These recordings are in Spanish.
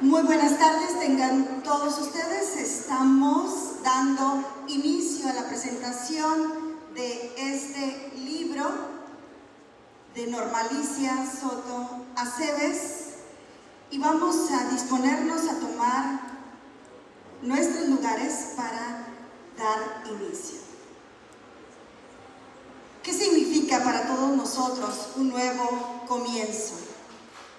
Muy buenas tardes, tengan todos ustedes. Estamos dando inicio a la presentación de este libro de Normalicia Soto Aceves y vamos a disponernos a tomar nuestros lugares para dar inicio. ¿Qué significa para todos nosotros un nuevo comienzo?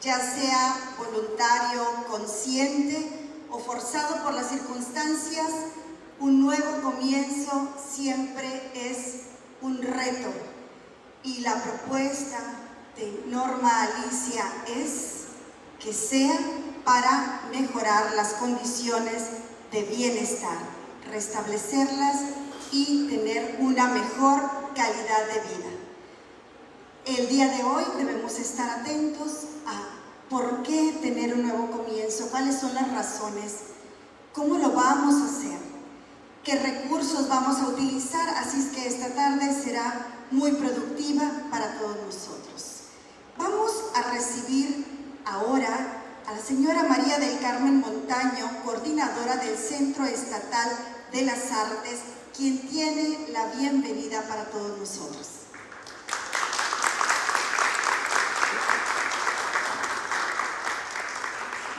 Ya sea voluntario, consciente o forzado por las circunstancias, un nuevo comienzo siempre es un reto. Y la propuesta de Norma Alicia es que sea para mejorar las condiciones de bienestar, restablecerlas y tener una mejor calidad de vida. El día de hoy debemos estar atentos a por qué tener un nuevo comienzo, cuáles son las razones, cómo lo vamos a hacer, qué recursos vamos a utilizar, así es que esta tarde será muy productiva para todos nosotros. Vamos a recibir ahora a la señora María del Carmen Montaño, coordinadora del Centro Estatal de las Artes, quien tiene la bienvenida para todos nosotros.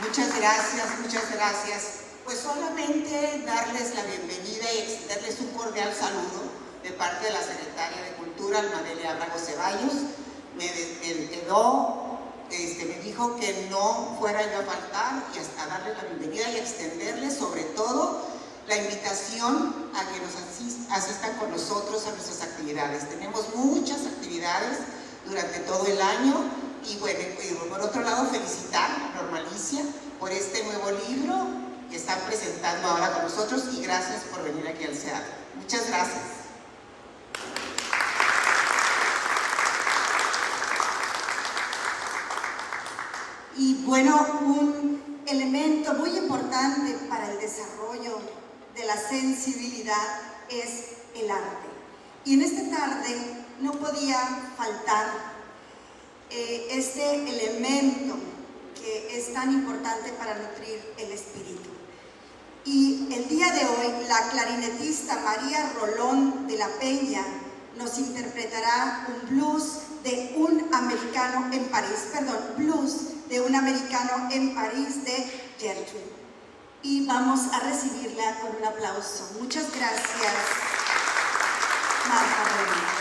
Muchas gracias. Pues solamente darles la bienvenida y extenderles un cordial saludo de parte de la Secretaria de Cultura, Almadelia Abrego Ceballos. Me dijo que no fuera yo a faltar y hasta darles la bienvenida y extenderles sobre todo la invitación a que nos asistan con nosotros a nuestras actividades. Tenemos muchas actividades durante todo el año. Y bueno, por otro lado, felicitar a Normalicia por este nuevo libro que están presentando ahora con nosotros y gracias por venir aquí al SEAD. Muchas gracias. Y bueno, un elemento muy importante para el desarrollo de la sensibilidad es el arte. Y en esta tarde no podía faltar este elemento que es tan importante para nutrir el espíritu. Y el día de hoy la clarinetista María Rolón de la Peña nos interpretará un blues de un americano en París, de Gertrude. Y vamos a recibirla con un aplauso. Muchas gracias, Marta Rolón.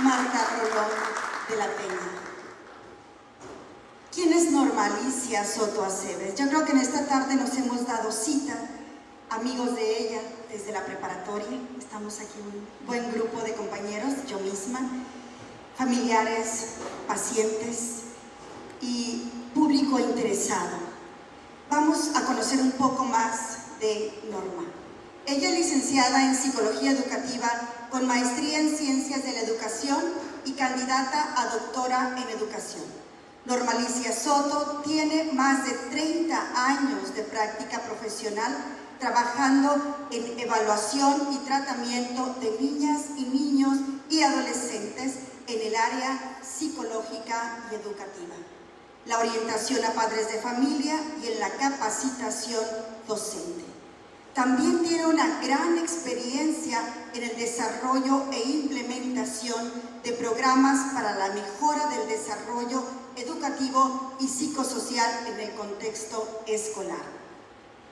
Marta Rolón de la Peña. ¿Quién es Norma Alicia Soto Aceves? Yo creo que en esta tarde nos hemos dado cita, amigos de ella desde la preparatoria. Estamos aquí un buen grupo de compañeros, yo misma, familiares, pacientes y público interesado. Vamos a conocer un poco más de Norma. Ella es licenciada en Psicología Educativa con maestría en Ciencias de la Educación y candidata a doctora en Educación. Norma Alicia Soto tiene más de 30 años de práctica profesional trabajando en evaluación y tratamiento de niñas y niños y adolescentes en el área psicológica y educativa, la orientación a padres de familia y en la capacitación docente. También tiene una gran experiencia en el desarrollo e implementación de programas para la mejora del desarrollo educativo y psicosocial en el contexto escolar.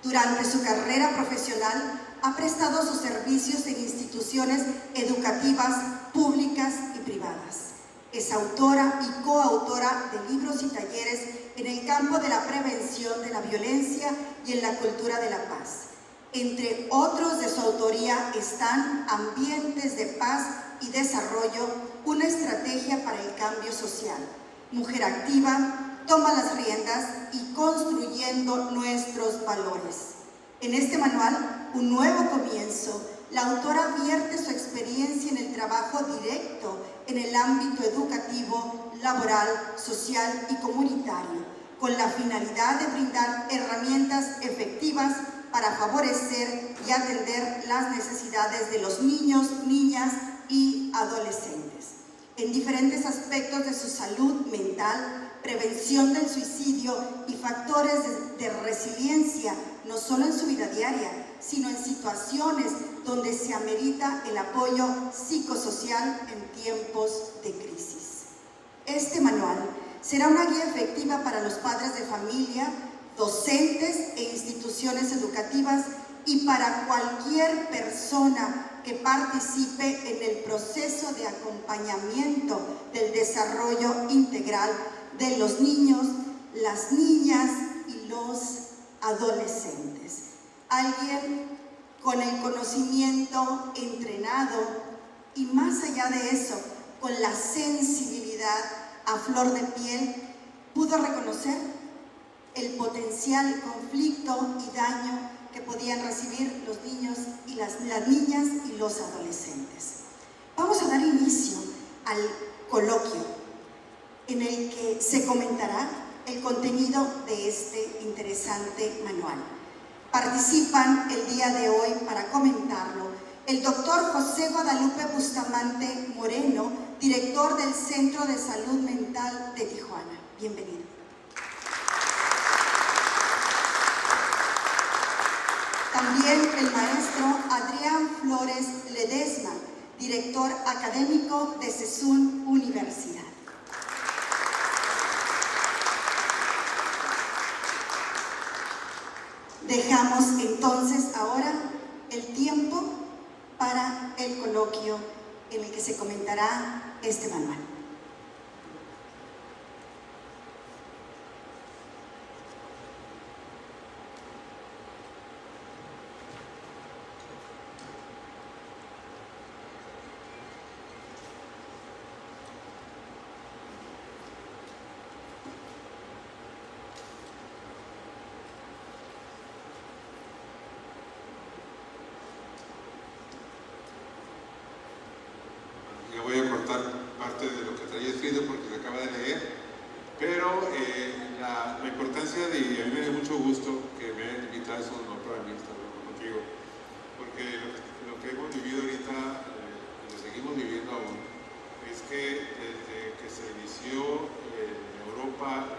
Durante su carrera profesional ha prestado sus servicios en instituciones educativas públicas y privadas. Es autora y coautora de libros y talleres en el campo de la prevención de la violencia y en la cultura de la paz. Entre otros de su autoría están Ambientes de Paz y Desarrollo, una estrategia para el cambio social, Mujer Activa, Toma las riendas y Construyendo nuestros valores. En este manual, Un nuevo comienzo, la autora vierte su experiencia en el trabajo directo en el ámbito educativo, laboral, social y comunitario, con la finalidad de brindar herramientas efectivas para favorecer y atender las necesidades de los niños, niñas y adolescentes, en diferentes aspectos de su salud mental, prevención del suicidio y factores de resiliencia, no solo en su vida diaria, sino en situaciones donde se amerita el apoyo psicosocial en tiempos de crisis. Este manual será una guía efectiva para los padres de familia, docentes e instituciones educativas y para cualquier persona que participe en el proceso de acompañamiento del desarrollo integral de los niños, las niñas y los adolescentes. Alguien con el conocimiento entrenado y más allá de eso, con la sensibilidad a flor de piel, pudo reconocer el potencial conflicto y daño que podían recibir los niños y las niñas y los adolescentes. Vamos a dar inicio al coloquio en el que se comentará el contenido de este interesante manual. Participan el día de hoy para comentarlo el doctor José Guadalupe Bustamante Moreno, director del Centro de Salud Mental de Tijuana. Bienvenido. También el maestro Adrián Flores Ledesma, director académico de CESUN Universidad. Dejamos entonces ahora el tiempo para el coloquio en el que se comentará este manual. Voy a cortar parte de lo que traía escrito porque se acaba de leer, pero la importancia de, y a mí me da mucho gusto que me hayan invitado, es un honor para mí estar contigo, porque lo que hemos vivido ahorita, y lo seguimos viviendo aún, es que desde que se inició en Europa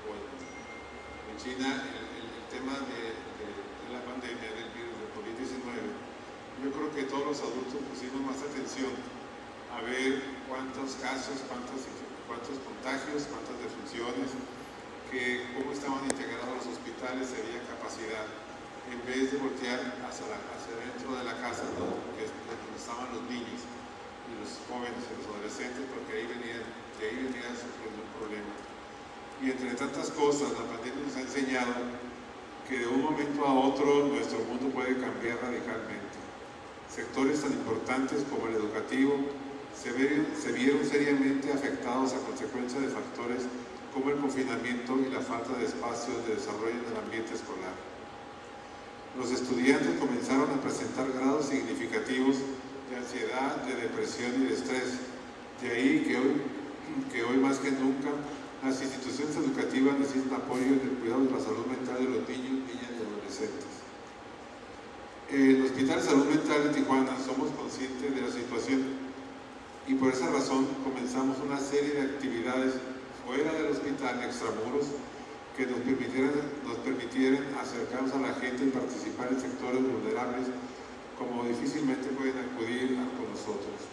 o en China el tema de la pandemia del virus del COVID-19, yo creo que todos los adultos pusimos más atención a ver cuántos casos, cuántos contagios, cuántas defunciones, cómo estaban integrados los hospitales, si había capacidad, en vez de voltear hacia dentro de la casa, donde estaban los niños. y los jóvenes y los adolescentes, porque de ahí venía surgiendo un problema. Y entre tantas cosas, la pandemia nos ha enseñado que de un momento a otro nuestro mundo puede cambiar radicalmente. Sectores tan importantes como el educativo se vieron seriamente afectados a consecuencia de factores como el confinamiento y la falta de espacios de desarrollo en el ambiente escolar. Los estudiantes comenzaron a presentar grados significativos de ansiedad, de depresión y de estrés. De ahí que hoy más que nunca las instituciones educativas necesitan apoyo en el cuidado de la salud mental de los niños, niñas y adolescentes. En el Hospital de Salud Mental de Tijuana somos conscientes de la situación y por esa razón comenzamos una serie de actividades fuera del hospital, extramuros, que nos permitieran acercarnos a la gente y participar en sectores vulnerables como difícilmente pueden acudir con nosotros.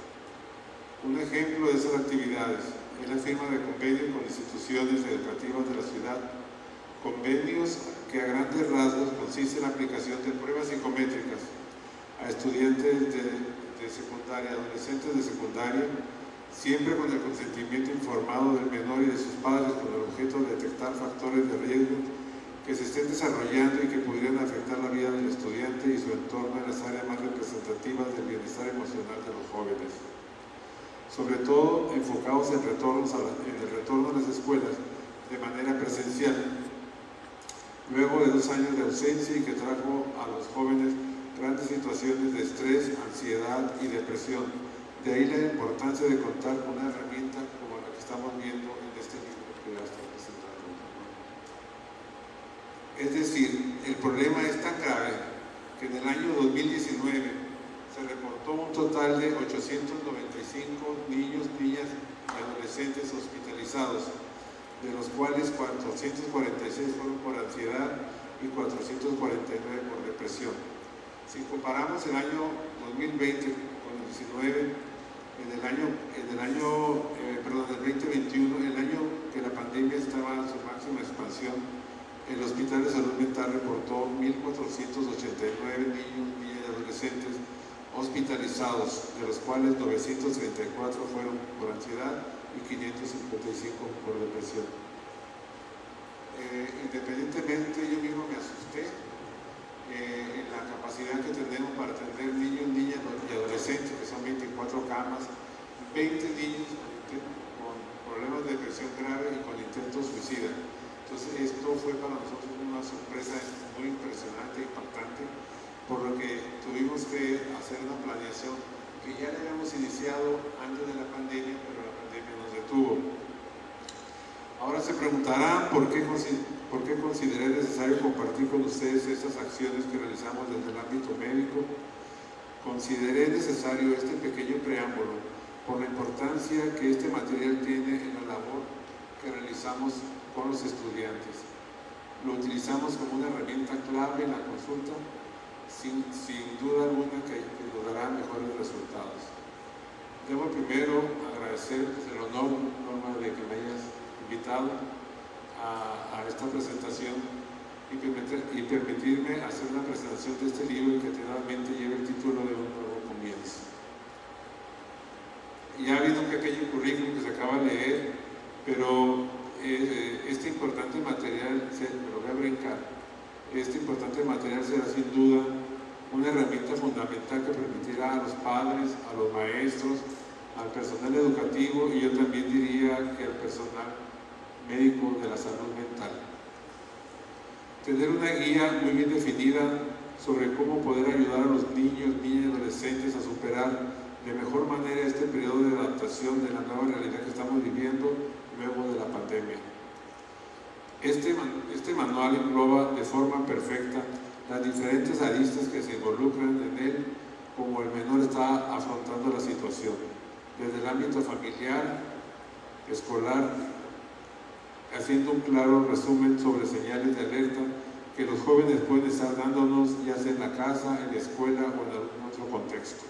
Un ejemplo de esas actividades es la firma de convenios con instituciones educativas de la ciudad, convenios que a grandes rasgos consisten en la aplicación de pruebas psicométricas a estudiantes de secundaria, adolescentes de secundaria, siempre con el consentimiento informado del menor y de sus padres, con el objeto de detectar factores de riesgo que se estén desarrollando y que pudieran afectar la vida del estudiante y su entorno en las áreas más representativas del bienestar emocional de los jóvenes. Sobre todo enfocados en el retorno a las escuelas de manera presencial, luego de 2 años de ausencia y que trajo a los jóvenes grandes situaciones de estrés, ansiedad y depresión. De ahí la importancia de contar con una herramienta como la que estamos viendo en este libro que ya está presentando. Es decir, el problema es tan grave que en el año 2019 se reportó un total de 895 niños, niñas y adolescentes hospitalizados, de los cuales 446 fueron por ansiedad y 449 por depresión. Si comparamos el año 2020 con el 19, el 2021, el año que la pandemia estaba en su máxima expansión, el Hospital de Salud Mental reportó 1.489 niños, niñas y adolescentes hospitalizados, de los cuales 934 fueron por ansiedad y 555 por depresión. Independientemente, yo mismo me asusté en la capacidad que tenemos para atender niños, niñas y adolescentes, que son 24 camas, 20 niños con problemas de depresión grave y con intentos suicida. Entonces esto fue para nosotros una sorpresa muy impresionante, impactante, por lo que tuvimos que hacer una planeación que ya la habíamos iniciado antes de la pandemia, pero la pandemia nos detuvo. Ahora se preguntarán por qué consideré necesario compartir con ustedes estas acciones que realizamos desde el ámbito médico. Consideré necesario este pequeño preámbulo por la importancia que este material tiene en la labor que realizamos con los estudiantes. Lo utilizamos como una herramienta clave en la consulta, sin duda alguna que nos dará mejores resultados. Debo primero agradecer el honor, Norma, de que me hayas invitado a esta presentación y permitirme hacer una presentación de este libro que generalmente lleva el título de Un Nuevo Comienzo. Ya ha habido un pequeño currículum que se acaba de leer, pero este importante material, me lo voy a brincar, este importante material será sin duda una herramienta fundamental que permitirá a los padres, a los maestros, al personal educativo y yo también diría que al personal médico de la salud mental. Tener una guía muy bien definida sobre cómo poder ayudar a los niños, niñas y adolescentes a superar de mejor manera este periodo de adaptación de la nueva realidad que estamos viviendo luego de la pandemia. Este manual engloba de forma perfecta las diferentes aristas que se involucran en él, como el menor está afrontando la situación, desde el ámbito familiar, escolar, haciendo un claro resumen sobre señales de alerta que los jóvenes pueden estar dándonos, ya sea en la casa, en la escuela o en algún otro contexto.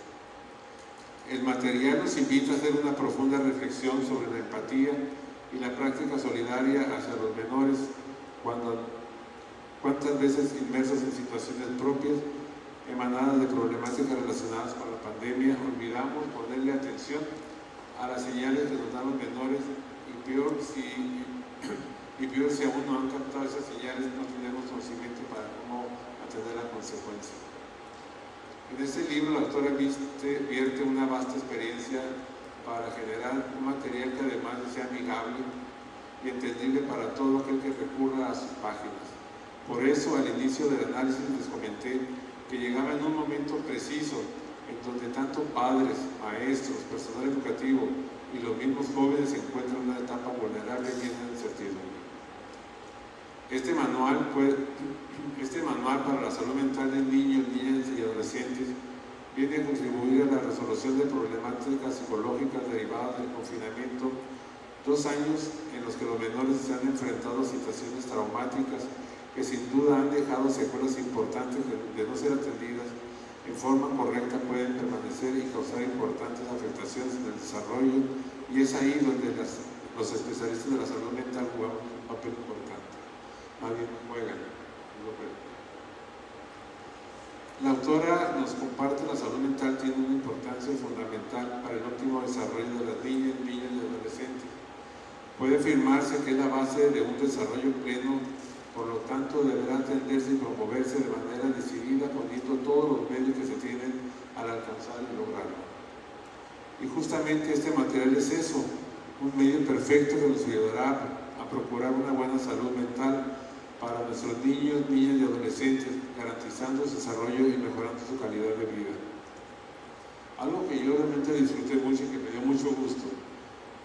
El material nos invita a hacer una profunda reflexión sobre la empatía y la práctica solidaria hacia los menores, cuántas veces inmersos en situaciones propias emanadas de problemáticas relacionadas con la pandemia, olvidamos ponerle atención a las señales que nos dan los menores y peor si aún no han captado esas señales, no tenemos conocimiento para cómo atender la consecuencia. En este libro la autora vierte una vasta experiencia para generar un material que además sea amigable y entendible para todo aquel que recurra a sus páginas. Por eso, al inicio del análisis les comenté que llegaba en un momento preciso en donde tanto padres, maestros, personal educativo y los mismos jóvenes se encuentran en una etapa vulnerable y llena de incertidumbre. Este manual para la salud mental de niños, niñas y adolescentes viene a contribuir a la resolución de problemáticas psicológicas derivadas del confinamiento, 2 años en los que los menores se han enfrentado a situaciones traumáticas que sin duda han dejado secuelas importantes de no ser atendidas en forma correcta pueden permanecer y causar importantes afectaciones en el desarrollo, y es ahí donde los especialistas de la salud mental juegan un papel importante. Más bien juegan. La autora nos comparte que la salud mental tiene una importancia fundamental para el óptimo desarrollo de las niñas y adolescentes. Puede afirmarse que es la base de un desarrollo pleno, por lo tanto deberá atenderse y promoverse de manera decidida poniendo todos los medios que se tienen al alcanzar y lograrlo. Y justamente este material es eso, un medio perfecto que nos ayudará a procurar una buena salud mental para nuestros niños, niñas y adolescentes, garantizando su desarrollo y mejorando su calidad de vida. Algo que yo realmente disfruté mucho y que me dio mucho gusto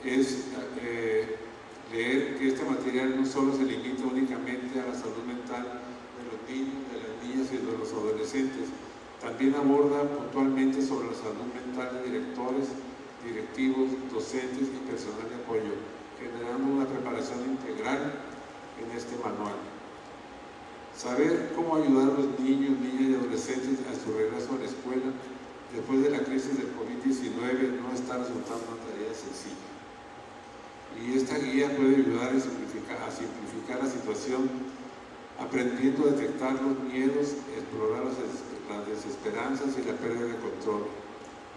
es leer que este material no solo se limita únicamente a la salud mental de los niños, de las niñas y de los adolescentes, también aborda puntualmente sobre la salud mental de directores, directivos, docentes y personal de apoyo, generando una preparación integral en este manual. Saber cómo ayudar a los niños, niñas y adolescentes a su regreso a la escuela después de la crisis del COVID-19 no está resultando una tarea sencilla. Y esta guía puede ayudar a simplificar la situación, aprendiendo a detectar los miedos, explorar las desesperanzas y la pérdida de control,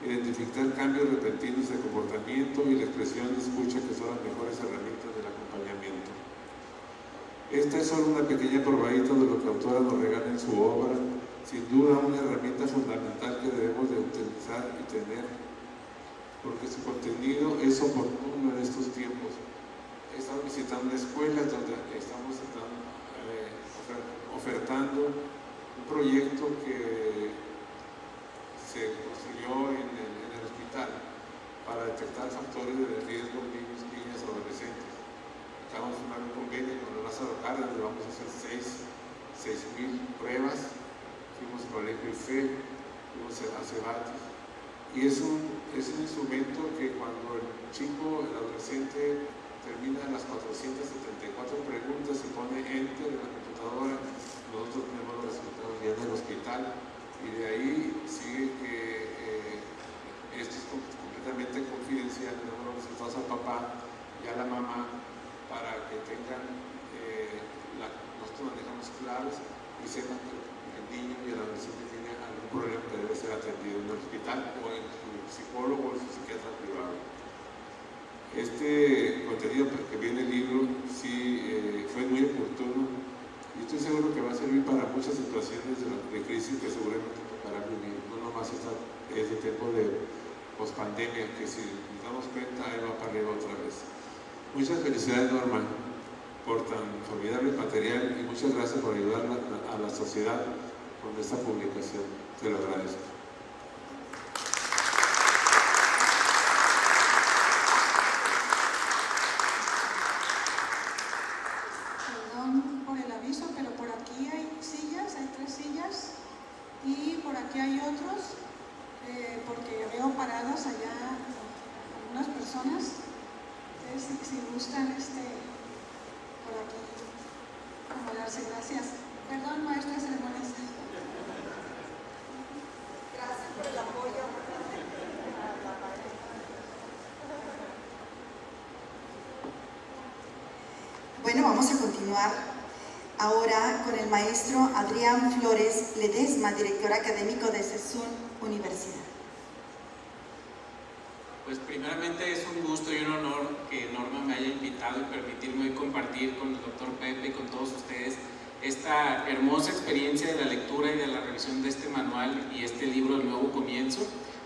identificar cambios repentinos de comportamiento y la expresión de escucha, que son las mejores herramientas del acompañamiento. Esta es solo una pequeña probadita de lo que la autora nos regala en su obra, sin duda una herramienta fundamental que debemos de utilizar y tener, porque su contenido es oportuno en estos tiempos. Estamos visitando escuelas donde estamos ofertando un proyecto que se construyó en el hospital para detectar factores de riesgo en niños, niñas y adolescentes. Acabamos de firmar un convenio con el Lázaro Cárdenas, donde vamos a hacer 6,000 pruebas. Fuimos al Colegio IFE, fuimos a Cebatis, y es un instrumento que cuando el chico, el adolescente, termina las 474 preguntas y pone enter en la computadora, nosotros tenemos los resultados ya del hospital, y de ahí sigue que esto es completamente confidencial. Tenemos los resultados al papá y a la mamá para que tengan, nosotros manejamos claves y sepan que el niño y el adolescente tiene algún problema que debe ser atendido en el hospital o en su psicólogo o en su psiquiatra privado. Este contenido que viene en el libro sí fue muy oportuno y estoy seguro que va a servir para muchas situaciones de crisis que seguramente tocará vivir, no nomás este tiempo de pospandemia, que si nos damos cuenta ahí va para arriba otra vez. Muchas felicidades, Norma, por tan formidable material, y muchas gracias por ayudar a la sociedad con esta publicación. Te lo agradezco. Perdón por el aviso, pero por aquí hay sillas, hay 3 sillas, y por aquí hay otros, porque veo paradas allá algunas personas. Entonces, si gustan por aquí acomodarse. Gracias. Perdón, maestra de ceremonias. Gracias por el apoyo. Bueno, vamos a continuar. Ahora con el maestro Adrián Flores Ledesma, director académico de CESUN Universidad. Pues primeramente es un gusto y un honor que Norma me haya invitado y permitirme hoy compartir con el doctor Pepe y con todos ustedes esta hermosa experiencia de la lectura y de la revisión de este manual y este libro, El Nuevo Comienzo.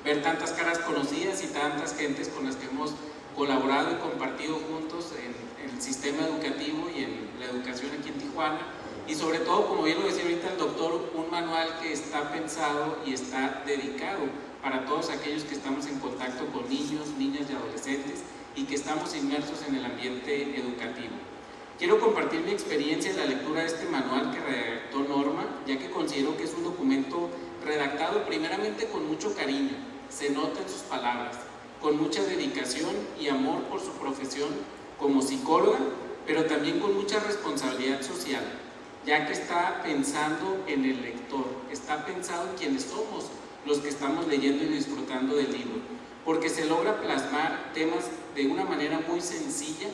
Ver tantas caras conocidas y tantas gentes con las que hemos colaborado y compartido juntos en el sistema educativo y en la educación aquí en Tijuana. Y sobre todo, como bien lo decía ahorita el doctor, un manual que está pensado y está dedicado para todos aquellos que estamos en contacto con niños, niñas y adolescentes y que estamos inmersos en el ambiente educativo. Quiero compartir mi experiencia en la lectura de este manual que redactó Norma, ya que considero que es un documento redactado primeramente con mucho cariño, se nota en sus palabras, con mucha dedicación y amor por su profesión como psicóloga, pero también con mucha responsabilidad social, ya que está pensando en el lector, está pensado en quienes somos los que estamos leyendo y disfrutando del libro, porque se logra plasmar temas de una manera muy sencilla,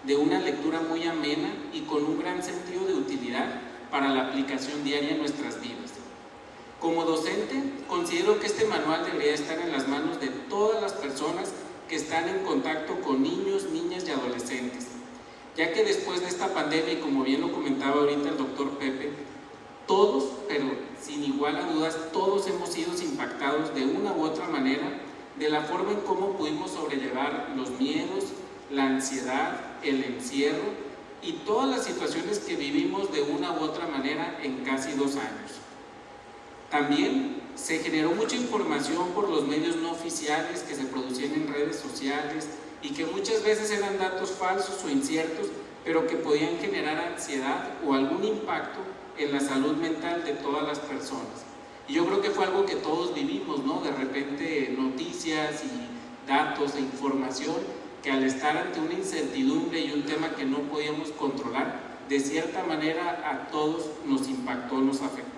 de una lectura muy amena y con un gran sentido de utilidad para la aplicación diaria en nuestras vidas. Como docente, considero que este manual debería estar en las manos de todas las personas que están en contacto con niños, niñas y adolescentes, ya que después de esta pandemia, y como bien lo comentaba ahorita el doctor Pepe, todos, pero sin igual a dudas, todos hemos sido impactados de una u otra manera de la forma en cómo pudimos sobrellevar los miedos, la ansiedad, el encierro y todas las situaciones que vivimos de una u otra manera en casi 2 años. También se generó mucha información por los medios no oficiales que se producían en redes sociales y que muchas veces eran datos falsos o inciertos, pero que podían generar ansiedad o algún impacto en la salud mental de todas las personas. Y yo creo que fue algo que todos vivimos, ¿no? De repente noticias y datos e información que al estar ante una incertidumbre y un tema que no podíamos controlar, de cierta manera a todos nos impactó, nos afectó.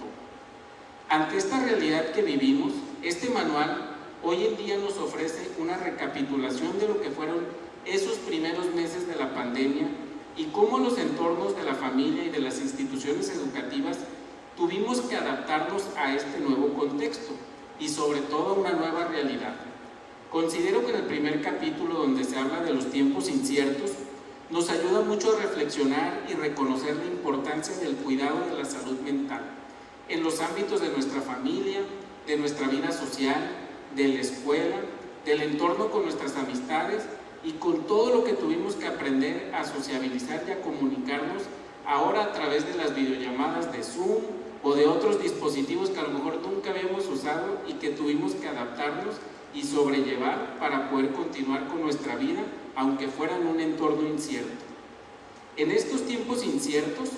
Ante esta realidad que vivimos, este manual hoy en día nos ofrece una recapitulación de lo que fueron esos primeros meses de la pandemia y cómo los entornos de la familia y de las instituciones educativas tuvimos que adaptarnos a este nuevo contexto y sobre todo a una nueva realidad. Considero que en el primer capítulo, donde se habla de los tiempos inciertos, nos ayuda mucho a reflexionar y reconocer la importancia del cuidado de la salud mental en los ámbitos de nuestra familia, de nuestra vida social, de la escuela, del entorno con nuestras amistades y con todo lo que tuvimos que aprender a sociabilizar y a comunicarnos ahora a través de las videollamadas de Zoom o de otros dispositivos que a lo mejor nunca habíamos usado y que tuvimos que adaptarnos y sobrellevar para poder continuar con nuestra vida, aunque fuera en un entorno incierto. En estos tiempos inciertos,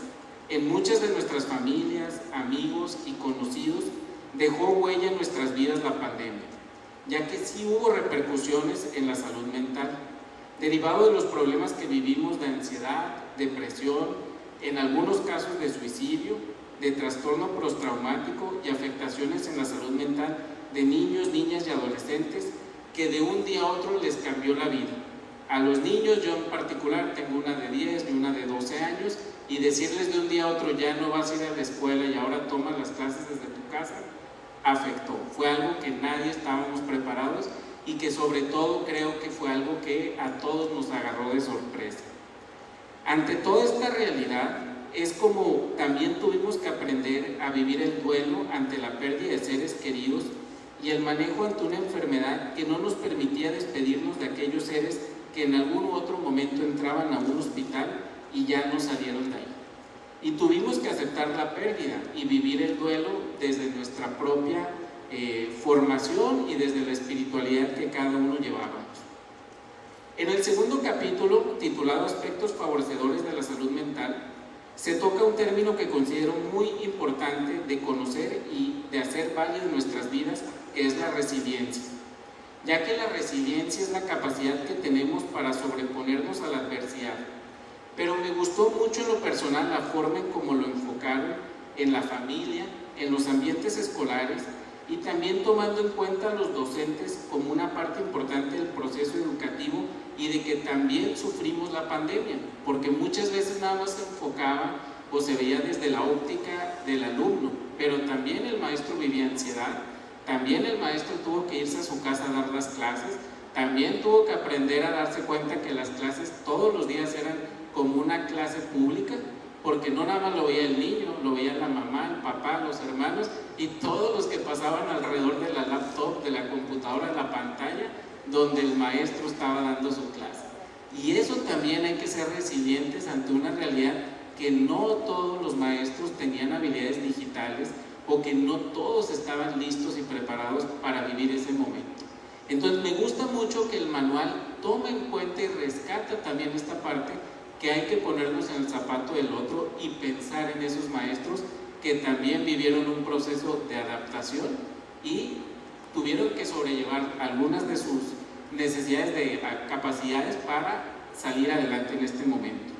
en muchas de nuestras familias, amigos y conocidos, dejó huella en nuestras vidas la pandemia, ya que sí hubo repercusiones en la salud mental, derivado de los problemas que vivimos de ansiedad, depresión, en algunos casos de suicidio, de trastorno postraumático y afectaciones en la salud mental de niños, niñas y adolescentes que de un día a otro les cambió la vida. A los niños, yo en particular tengo una de 10 y una de 12 años, y decirles de un día a otro ya no vas a ir a la escuela y ahora tomas las clases desde tu casa, afectó. Fue algo que nadie estábamos preparados y que sobre todo creo que fue algo que a todos nos agarró de sorpresa. Ante toda esta realidad es como también tuvimos que aprender a vivir el duelo ante la pérdida de seres queridos y el manejo ante una enfermedad que no nos permitía despedirnos de aquellos seres que en algún u otro momento entraban a un hospital y ya no salieron de ahí. Y tuvimos que aceptar la pérdida y vivir el duelo desde nuestra propia formación y desde la espiritualidad que cada uno llevábamos. En el segundo capítulo, titulado Aspectos favorecedores de la salud mental, se toca un término que considero muy importante de conocer y de hacer válido en nuestras vidas, que es la resiliencia, ya que la resiliencia es la capacidad que tenemos para sobreponernos a la adversidad. Pero me gustó mucho en lo personal la forma en cómo lo enfocaron en la familia, en los ambientes escolares y también tomando en cuenta a los docentes como una parte importante del proceso educativo y de que también sufrimos la pandemia, porque muchas veces nada más se enfocaba o se veía desde la óptica del alumno, pero también el maestro vivía ansiedad, también el maestro tuvo que irse a su casa a dar las clases, también tuvo que aprender a darse cuenta que las clases todos los días eran como una clase pública, porque no nada más lo veía el niño, lo veía la mamá, el papá, los hermanos y todos los que pasaban alrededor de la laptop, de la computadora, de la pantalla, donde el maestro estaba dando su clase. Y eso también hay que ser resilientes ante una realidad que no todos los maestros tenían habilidades digitales o que no todos estaban listos y preparados para vivir ese momento. Entonces me gusta mucho que el manual tome en cuenta y rescata también esta parte, que hay que ponernos en el zapato del otro y pensar en esos maestros que también vivieron un proceso de adaptación y tuvieron que sobrellevar algunas de sus necesidades de capacidades para salir adelante en este momento.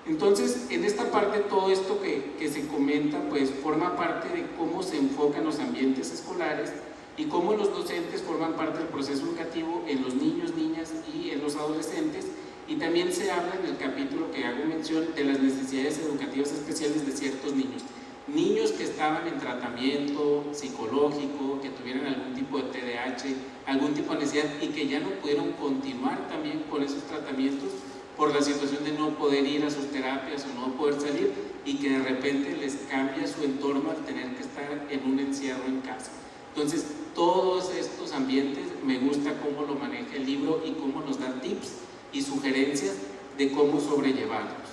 Entonces, en esta parte, todo esto que se comenta, pues forma parte de cómo se enfocan los ambientes escolares y cómo los docentes forman parte del proceso educativo en los niños, niñas y en los adolescentes. Y también se habla en el capítulo que hago mención de las necesidades educativas especiales de ciertos niños. Niños que estaban en tratamiento psicológico, que tuvieran algún tipo de TDAH, algún tipo de necesidad y que ya no pudieron continuar también con esos tratamientos por la situación de no poder ir a sus terapias o no poder salir y que de repente les cambia su entorno al tener que estar en un encierro en casa. Entonces, todos estos ambientes me gusta cómo lo maneja el libro y cómo nos da tips y sugerencias de cómo sobrellevarlos.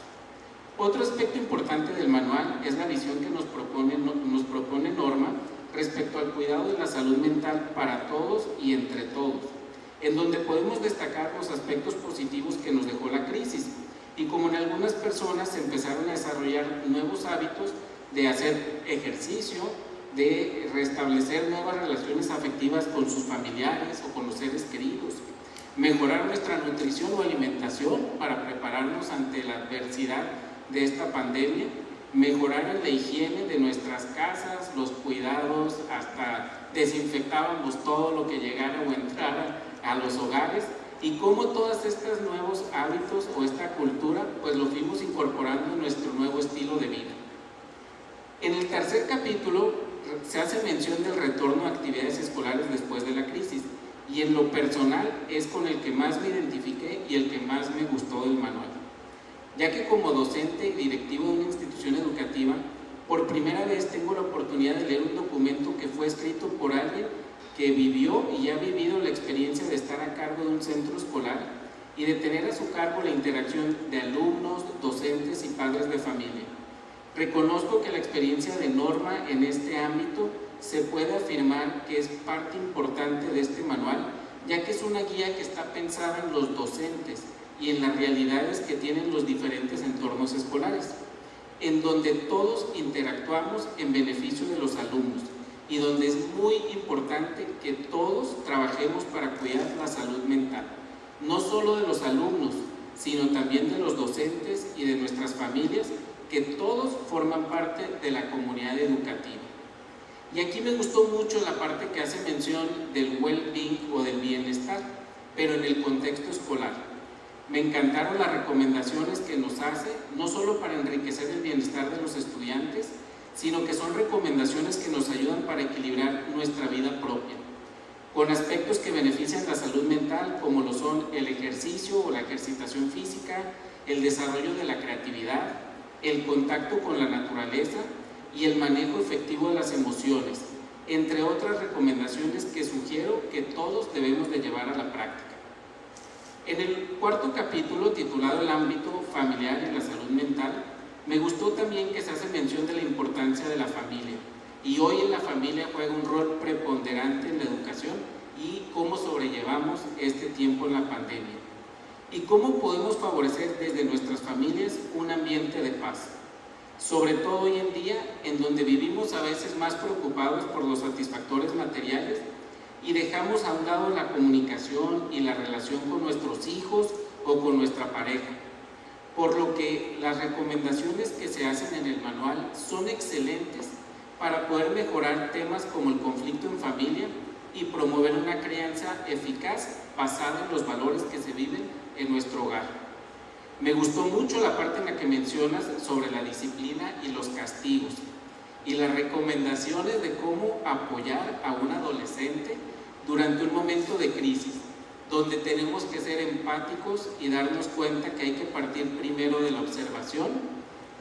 Otro aspecto importante del manual es la visión que nos propone Norma respecto al cuidado de la salud mental para todos y entre todos, en donde podemos destacar los aspectos positivos que nos dejó la crisis y como en algunas personas se empezaron a desarrollar nuevos hábitos de hacer ejercicio, de restablecer nuevas relaciones afectivas con sus familiares o con los seres queridos, mejorar nuestra nutrición o alimentación para prepararnos ante la adversidad de esta pandemia, mejorar en la higiene de nuestras casas, los cuidados, hasta desinfectábamos todo lo que llegara o entrara a los hogares y cómo todos estos nuevos hábitos o esta cultura pues lo fuimos incorporando en nuestro nuevo estilo de vida. En el tercer capítulo se hace mención del retorno a actividades escolares después de la crisis y en lo personal es con el que más me identifiqué y el que más me gustó del manual, ya que como docente y directivo de una institución educativa, por primera vez tengo la oportunidad de leer un documento que fue escrito por alguien que vivió y ha vivido la experiencia de estar a cargo de un centro escolar y de tener a su cargo la interacción de alumnos, docentes y padres de familia. Reconozco que la experiencia de Norma en este ámbito se puede afirmar que es parte importante de este manual, ya que es una guía que está pensada en los docentes y en las realidades que tienen los diferentes entornos escolares, en donde todos interactuamos en beneficio de los alumnos y donde es muy importante que todos trabajemos para cuidar la salud mental, no solo de los alumnos, sino también de los docentes y de nuestras familias, que todos forman parte de la comunidad educativa. Y aquí me gustó mucho la parte que hace mención del well-being o del bienestar, pero en el contexto escolar. Me encantaron las recomendaciones que nos hace, no solo para enriquecer el bienestar de los estudiantes, sino que son recomendaciones que nos ayudan para equilibrar nuestra vida propia, con aspectos que benefician la salud mental, como lo son el ejercicio o la ejercitación física, el desarrollo de la creatividad, el contacto con la naturaleza y el manejo efectivo de las emociones, entre otras recomendaciones que sugiero que todos debemos de llevar a la práctica. En el cuarto capítulo, titulado El ámbito familiar y la salud mental, me gustó también que se hace mención de la importancia de la familia, y hoy en la familia juega un rol preponderante en la educación y cómo sobrellevamos este tiempo en la pandemia, y cómo podemos favorecer desde nuestras familias un ambiente de paz, sobre todo hoy en día en donde vivimos a veces más preocupados por los satisfactores materiales y dejamos a un lado la comunicación y la relación con nuestros hijos o con nuestra pareja, por lo que las recomendaciones que se hacen en el manual son excelentes para poder mejorar temas como el conflicto en familia y promover una crianza eficaz basada en los valores que se viven en nuestro hogar. Me gustó mucho la parte en la que mencionas sobre la disciplina y los castigos y las recomendaciones de cómo apoyar a un adolescente durante un momento de crisis, donde tenemos que ser empáticos y darnos cuenta que hay que partir primero de la observación,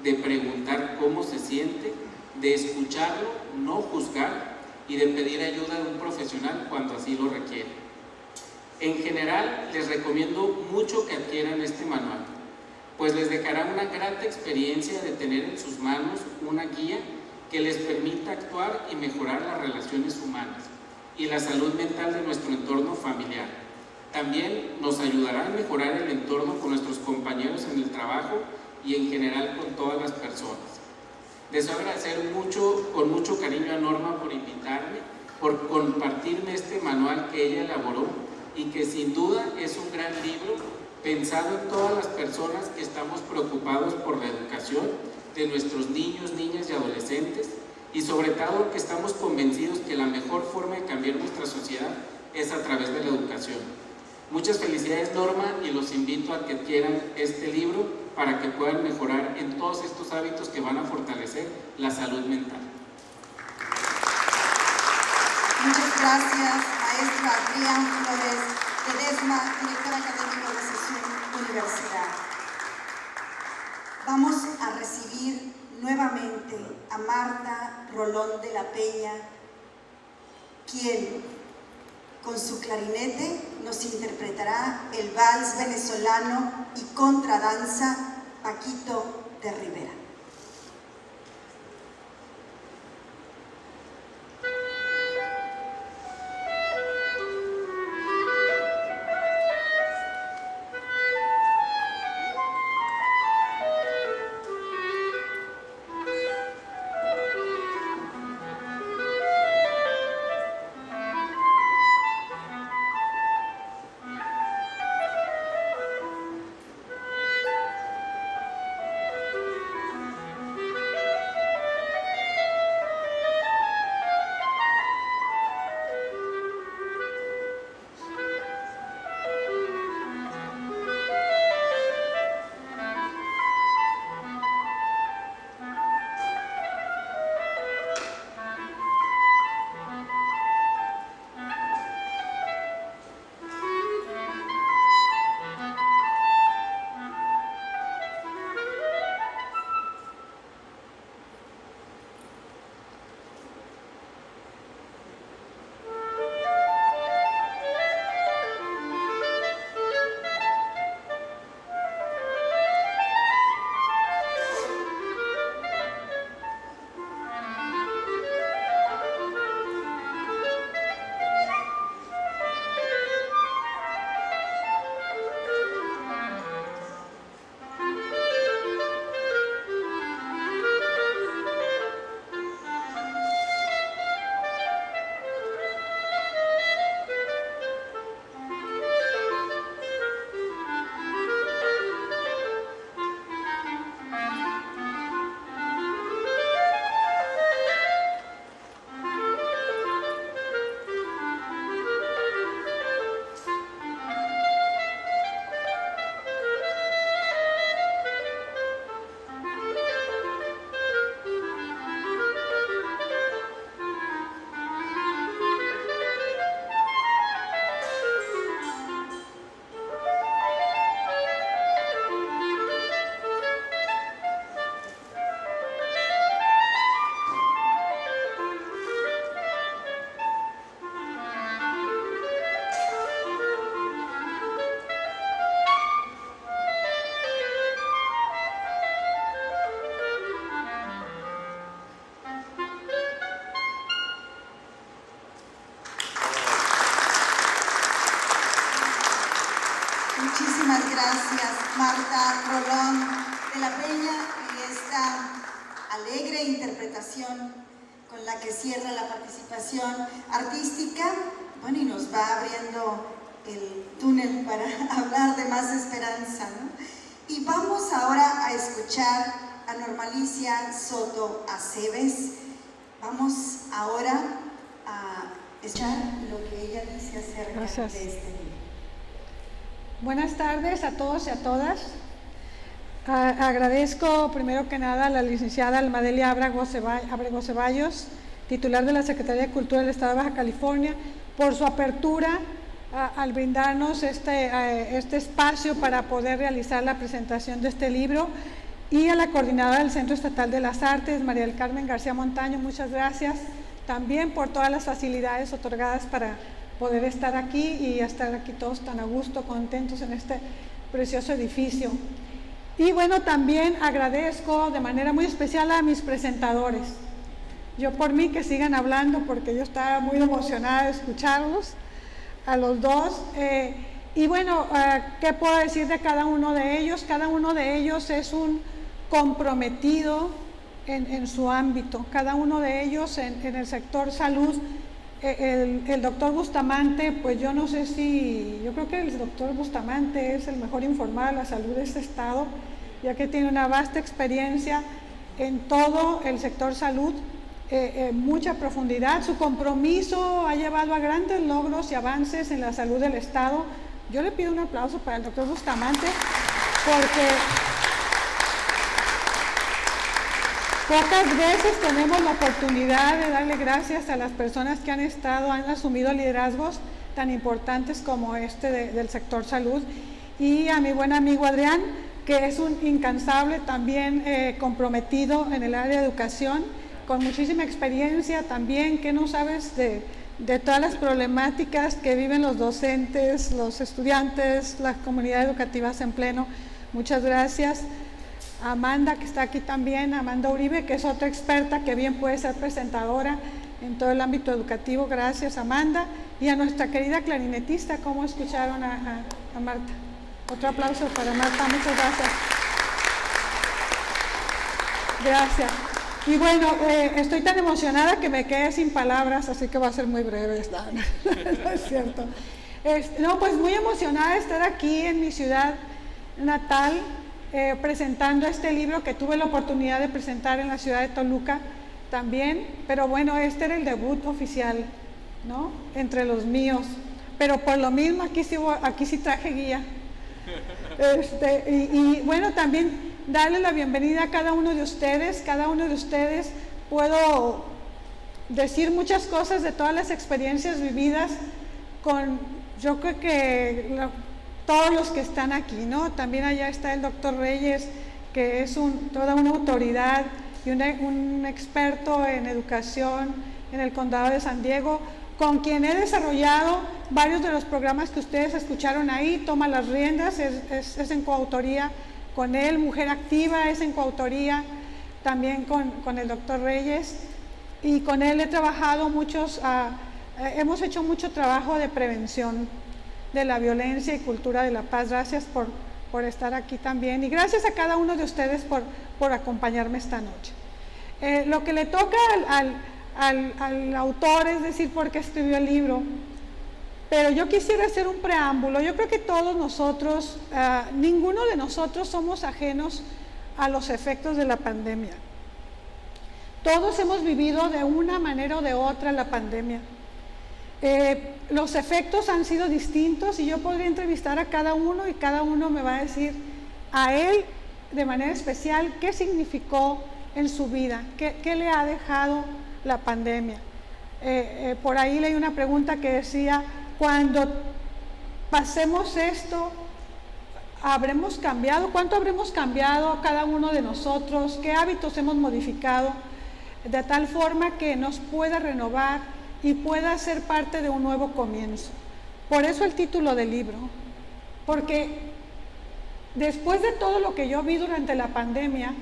de preguntar cómo se siente, de escucharlo, no juzgar y de pedir ayuda de un profesional cuando así lo requiere. En general, les recomiendo mucho que adquieran este manual, pues les dejará una grata experiencia de tener en sus manos una guía que les permita actuar y mejorar las relaciones humanas y la salud mental de nuestro entorno familiar. También nos ayudará a mejorar el entorno con nuestros compañeros en el trabajo y en general con todas las personas. Deseo agradecer con mucho cariño a Norma por invitarme, por compartirme este manual que ella elaboró y que sin duda es un gran libro pensado en todas las personas que estamos preocupados por la educación de nuestros niños, niñas y adolescentes, y sobre todo que estamos convencidos que la mejor forma de cambiar nuestra sociedad es a través de la educación. Muchas felicidades, Norma, y los invito a que adquieran este libro para que puedan mejorar en todos estos hábitos que van a fortalecer la salud mental. Muchas gracias, maestro Adrián Flores Ledesma, director académico de Sesión Universidad. Vamos a recibir nuevamente a Marta Rolón de la Peña, quien con su clarinete nos interpretará el vals venezolano y contradanza Paquito de Rivera. Muchísimas gracias, Marta Rolón de la Peña, y esta alegre interpretación con la que cierra la participación artística. Bueno, y nos va abriendo el túnel para hablar de más esperanza, ¿no? Y vamos ahora a escuchar a Normalicia Soto Aceves. Vamos ahora a escuchar lo que ella dice acerca de este libro. Buenas tardes a todos y a todas. Agradezco primero que nada a la licenciada Almadelia Ábrego Ceballos, titular de la Secretaría de Cultura del Estado de Baja California, por su apertura al brindarnos este espacio para poder realizar la presentación de este libro, y a la coordinadora del Centro Estatal de las Artes, María del Carmen García Montaño, muchas gracias también por todas las facilidades otorgadas para poder estar aquí y estar aquí todos tan a gusto, contentos en este precioso edificio. Y bueno, también agradezco de manera muy especial a mis presentadores. Yo por mí que sigan hablando, porque yo estaba muy emocionada de escucharlos, a los dos. Y bueno, ¿qué puedo decir de cada uno de ellos? Cada uno de ellos es un comprometido en su ámbito, cada uno de ellos en el sector salud. El doctor Bustamante, pues yo no sé si, yo creo que el doctor Bustamante es el mejor informado de la salud de este estado, ya que tiene una vasta experiencia en todo el sector salud, mucha profundidad. Su compromiso ha llevado a grandes logros y avances en la salud del estado. Yo le pido un aplauso para el doctor Bustamante, porque pocas veces tenemos la oportunidad de darle gracias a las personas que han asumido liderazgos tan importantes como del sector salud, y a mi buen amigo Adrián, que es un incansable también comprometido en el área de educación, con muchísima experiencia también, que no sabes de todas las problemáticas que viven los docentes, los estudiantes, las comunidades educativas en pleno. Muchas gracias. Amanda, que está aquí también, Amanda Uribe, que es otra experta que bien puede ser presentadora en todo el ámbito educativo. Gracias, Amanda. Y a nuestra querida clarinetista, ¿cómo escucharon a Marta? Otro aplauso para Marta, muchas gracias. Gracias. Y bueno, estoy tan emocionada que me quedé sin palabras, así que va a ser muy breve esta. No es cierto. No, pues muy emocionada de estar aquí en mi ciudad natal, presentando este libro que tuve la oportunidad de presentar en la ciudad de Toluca también, pero bueno, este era el debut oficial, ¿no? Entre los míos, pero por lo mismo aquí sí traje guía. Y bueno, también darle la bienvenida a cada uno de ustedes. Cada uno de ustedes puedo decir muchas cosas de todas las experiencias vividas yo creo que todos los que están aquí, ¿no? También allá está el doctor Reyes, que es toda una autoridad y un experto en educación en el condado de San Diego, con quien he desarrollado varios de los programas que ustedes escucharon ahí. Toma las riendas, es en coautoría con él. Mujer Activa es en coautoría también con el doctor Reyes, y con él he trabajado hemos hecho mucho trabajo de prevención de la violencia y cultura de la paz. Gracias por estar aquí también, y gracias a cada uno de ustedes por acompañarme esta noche. Lo que le toca al autor es decir por qué escribió el libro, pero yo quisiera hacer un preámbulo. Yo creo que todos nosotros, ninguno de nosotros somos ajenos a los efectos de la pandemia. Todos hemos vivido de una manera o de otra la pandemia. Los efectos han sido distintos, y yo podría entrevistar a cada uno y cada uno me va a decir a él de manera especial qué significó en su vida, qué le ha dejado la pandemia. Por ahí leí una pregunta que decía: cuando pasemos esto, ¿habremos cambiado? ¿Cuánto habremos cambiado cada uno de nosotros? ¿Qué hábitos hemos modificado de tal forma que nos pueda renovar y pueda ser parte de un nuevo comienzo? Por eso el título del libro, porque después de todo lo que yo vi durante la pandemia,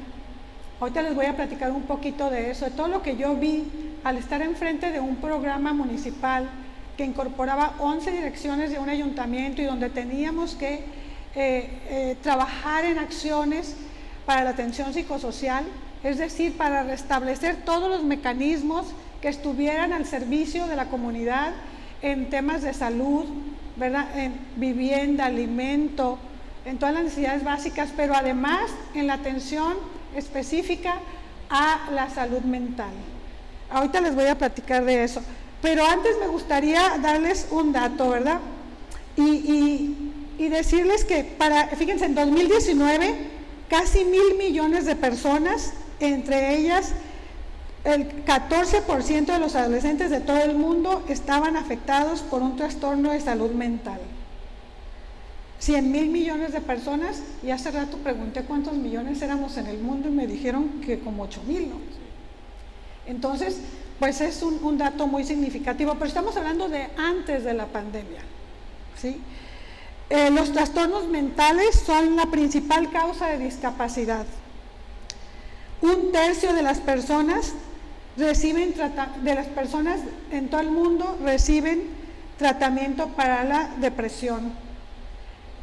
ahorita les voy a platicar un poquito de eso, de todo lo que yo vi al estar enfrente de un programa municipal que incorporaba 11 direcciones de un ayuntamiento, y donde teníamos que trabajar en acciones para la atención psicosocial, es decir, para restablecer todos los mecanismos que estuvieran al servicio de la comunidad en temas de salud, ¿verdad? En vivienda, alimento, en todas las necesidades básicas, pero además en la atención específica a la salud mental. Ahorita les voy a platicar de eso, pero antes me gustaría darles un dato, ¿verdad? Y decirles que fíjense, en 2019, casi 1.000 millones de personas, entre ellas el 14% de los adolescentes de todo el mundo estaban afectados por un trastorno de salud mental. 100.000 millones de personas, y hace rato pregunté cuántos millones éramos en el mundo y me dijeron que como 8.000, ¿no? Entonces, pues es un dato muy significativo, pero estamos hablando de antes de la pandemia, ¿sí? Los trastornos mentales son la principal causa de discapacidad. 1/3 de las personas en todo el mundo reciben tratamiento para la depresión.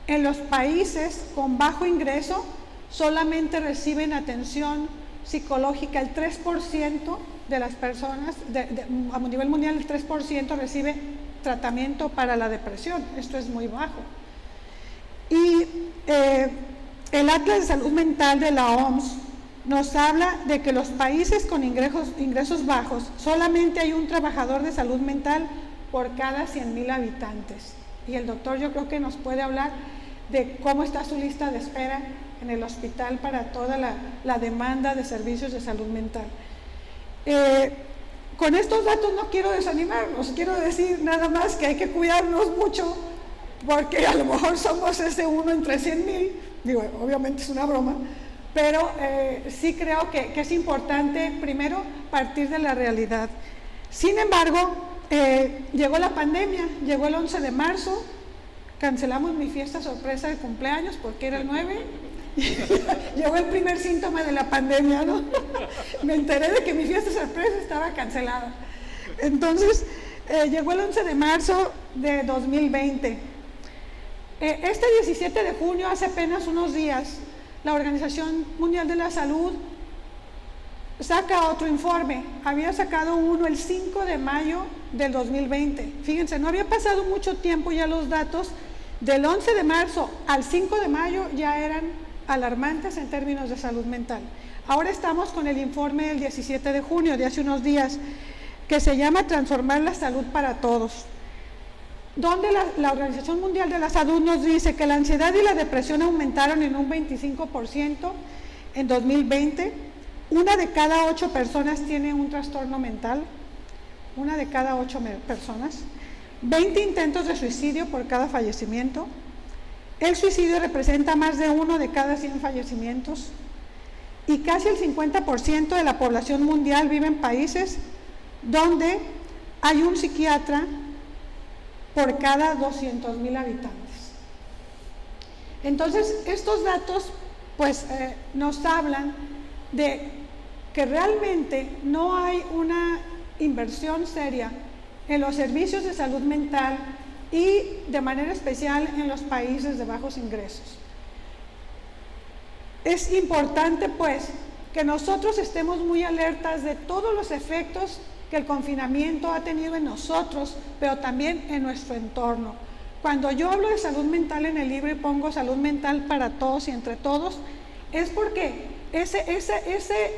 En los países con bajo ingreso solamente reciben atención psicológica. El 3% de las personas, a nivel mundial, el 3% recibe tratamiento para la depresión. Esto es muy bajo. Y el Atlas de Salud Mental de la OMS nos habla de que los países con ingresos bajos solamente hay un trabajador de salud mental por cada 100.000 habitantes. Y el doctor yo creo que nos puede hablar de cómo está su lista de espera en el hospital para toda la demanda de servicios de salud mental. Con estos datos no quiero desanimarnos, quiero decir nada más que hay que cuidarnos mucho, porque a lo mejor somos ese 1 entre 100.000, digo, obviamente es una broma, pero sí creo que es importante primero partir de la realidad. Sin embargo, llegó la pandemia, llegó el 11 de marzo, cancelamos mi fiesta sorpresa de cumpleaños porque era el 9, llegó el primer síntoma de la pandemia, ¿no? Me enteré de que mi fiesta sorpresa estaba cancelada. Entonces, llegó el 11 de marzo de 2020. Este 17 de junio, hace apenas unos días, la Organización Mundial de la Salud saca otro informe. Había sacado uno el 5 de mayo del 2020. Fíjense, no había pasado mucho tiempo, ya los datos del 11 de marzo al 5 de mayo ya eran alarmantes en términos de salud mental. Ahora estamos con el informe del 17 de junio, de hace unos días, que se llama Transformar la Salud para Todos, donde la Organización Mundial de la Salud nos dice que la ansiedad y la depresión aumentaron en un 25% en 2020. 1 de cada 8 personas tiene un trastorno mental, 1 de cada 8 personas. 20 intentos de suicidio por cada fallecimiento. El suicidio representa más de 1 de cada 100 fallecimientos. Y casi el 50% de la población mundial vive en países donde hay un psiquiatra por cada 200.000 habitantes. Entonces, estos datos pues nos hablan de que realmente no hay una inversión seria en los servicios de salud mental y de manera especial en los países de bajos ingresos. Es importante pues que nosotros estemos muy alertas de todos los efectos que el confinamiento ha tenido en nosotros, pero también en nuestro entorno. Cuando yo hablo de salud mental en el libro y pongo salud mental para todos y entre todos, es porque ese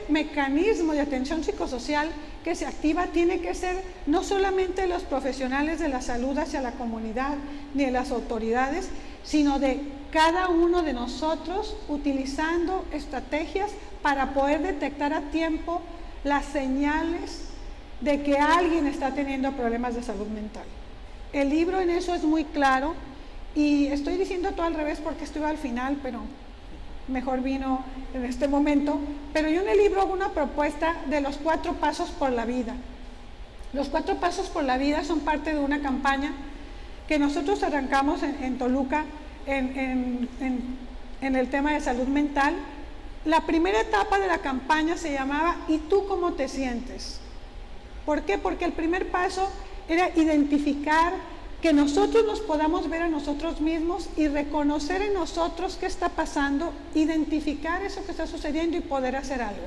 mecanismo de atención psicosocial que se activa tiene que ser no solamente los profesionales de la salud hacia la comunidad ni de las autoridades, sino de cada uno de nosotros utilizando estrategias para poder detectar a tiempo las señales de que alguien está teniendo problemas de salud mental. El libro en eso es muy claro y estoy diciendo todo al revés porque estuve al final, pero mejor vino en este momento. Pero yo en el libro hago una propuesta de los 4 pasos por la vida. Los 4 pasos por la vida son parte de una campaña que nosotros arrancamos en Toluca en el tema de salud mental. La primera etapa de la campaña se llamaba ¿y tú cómo te sientes? ¿Por qué? Porque el primer paso era identificar que nosotros nos podamos ver a nosotros mismos y reconocer en nosotros qué está pasando, identificar eso que está sucediendo y poder hacer algo.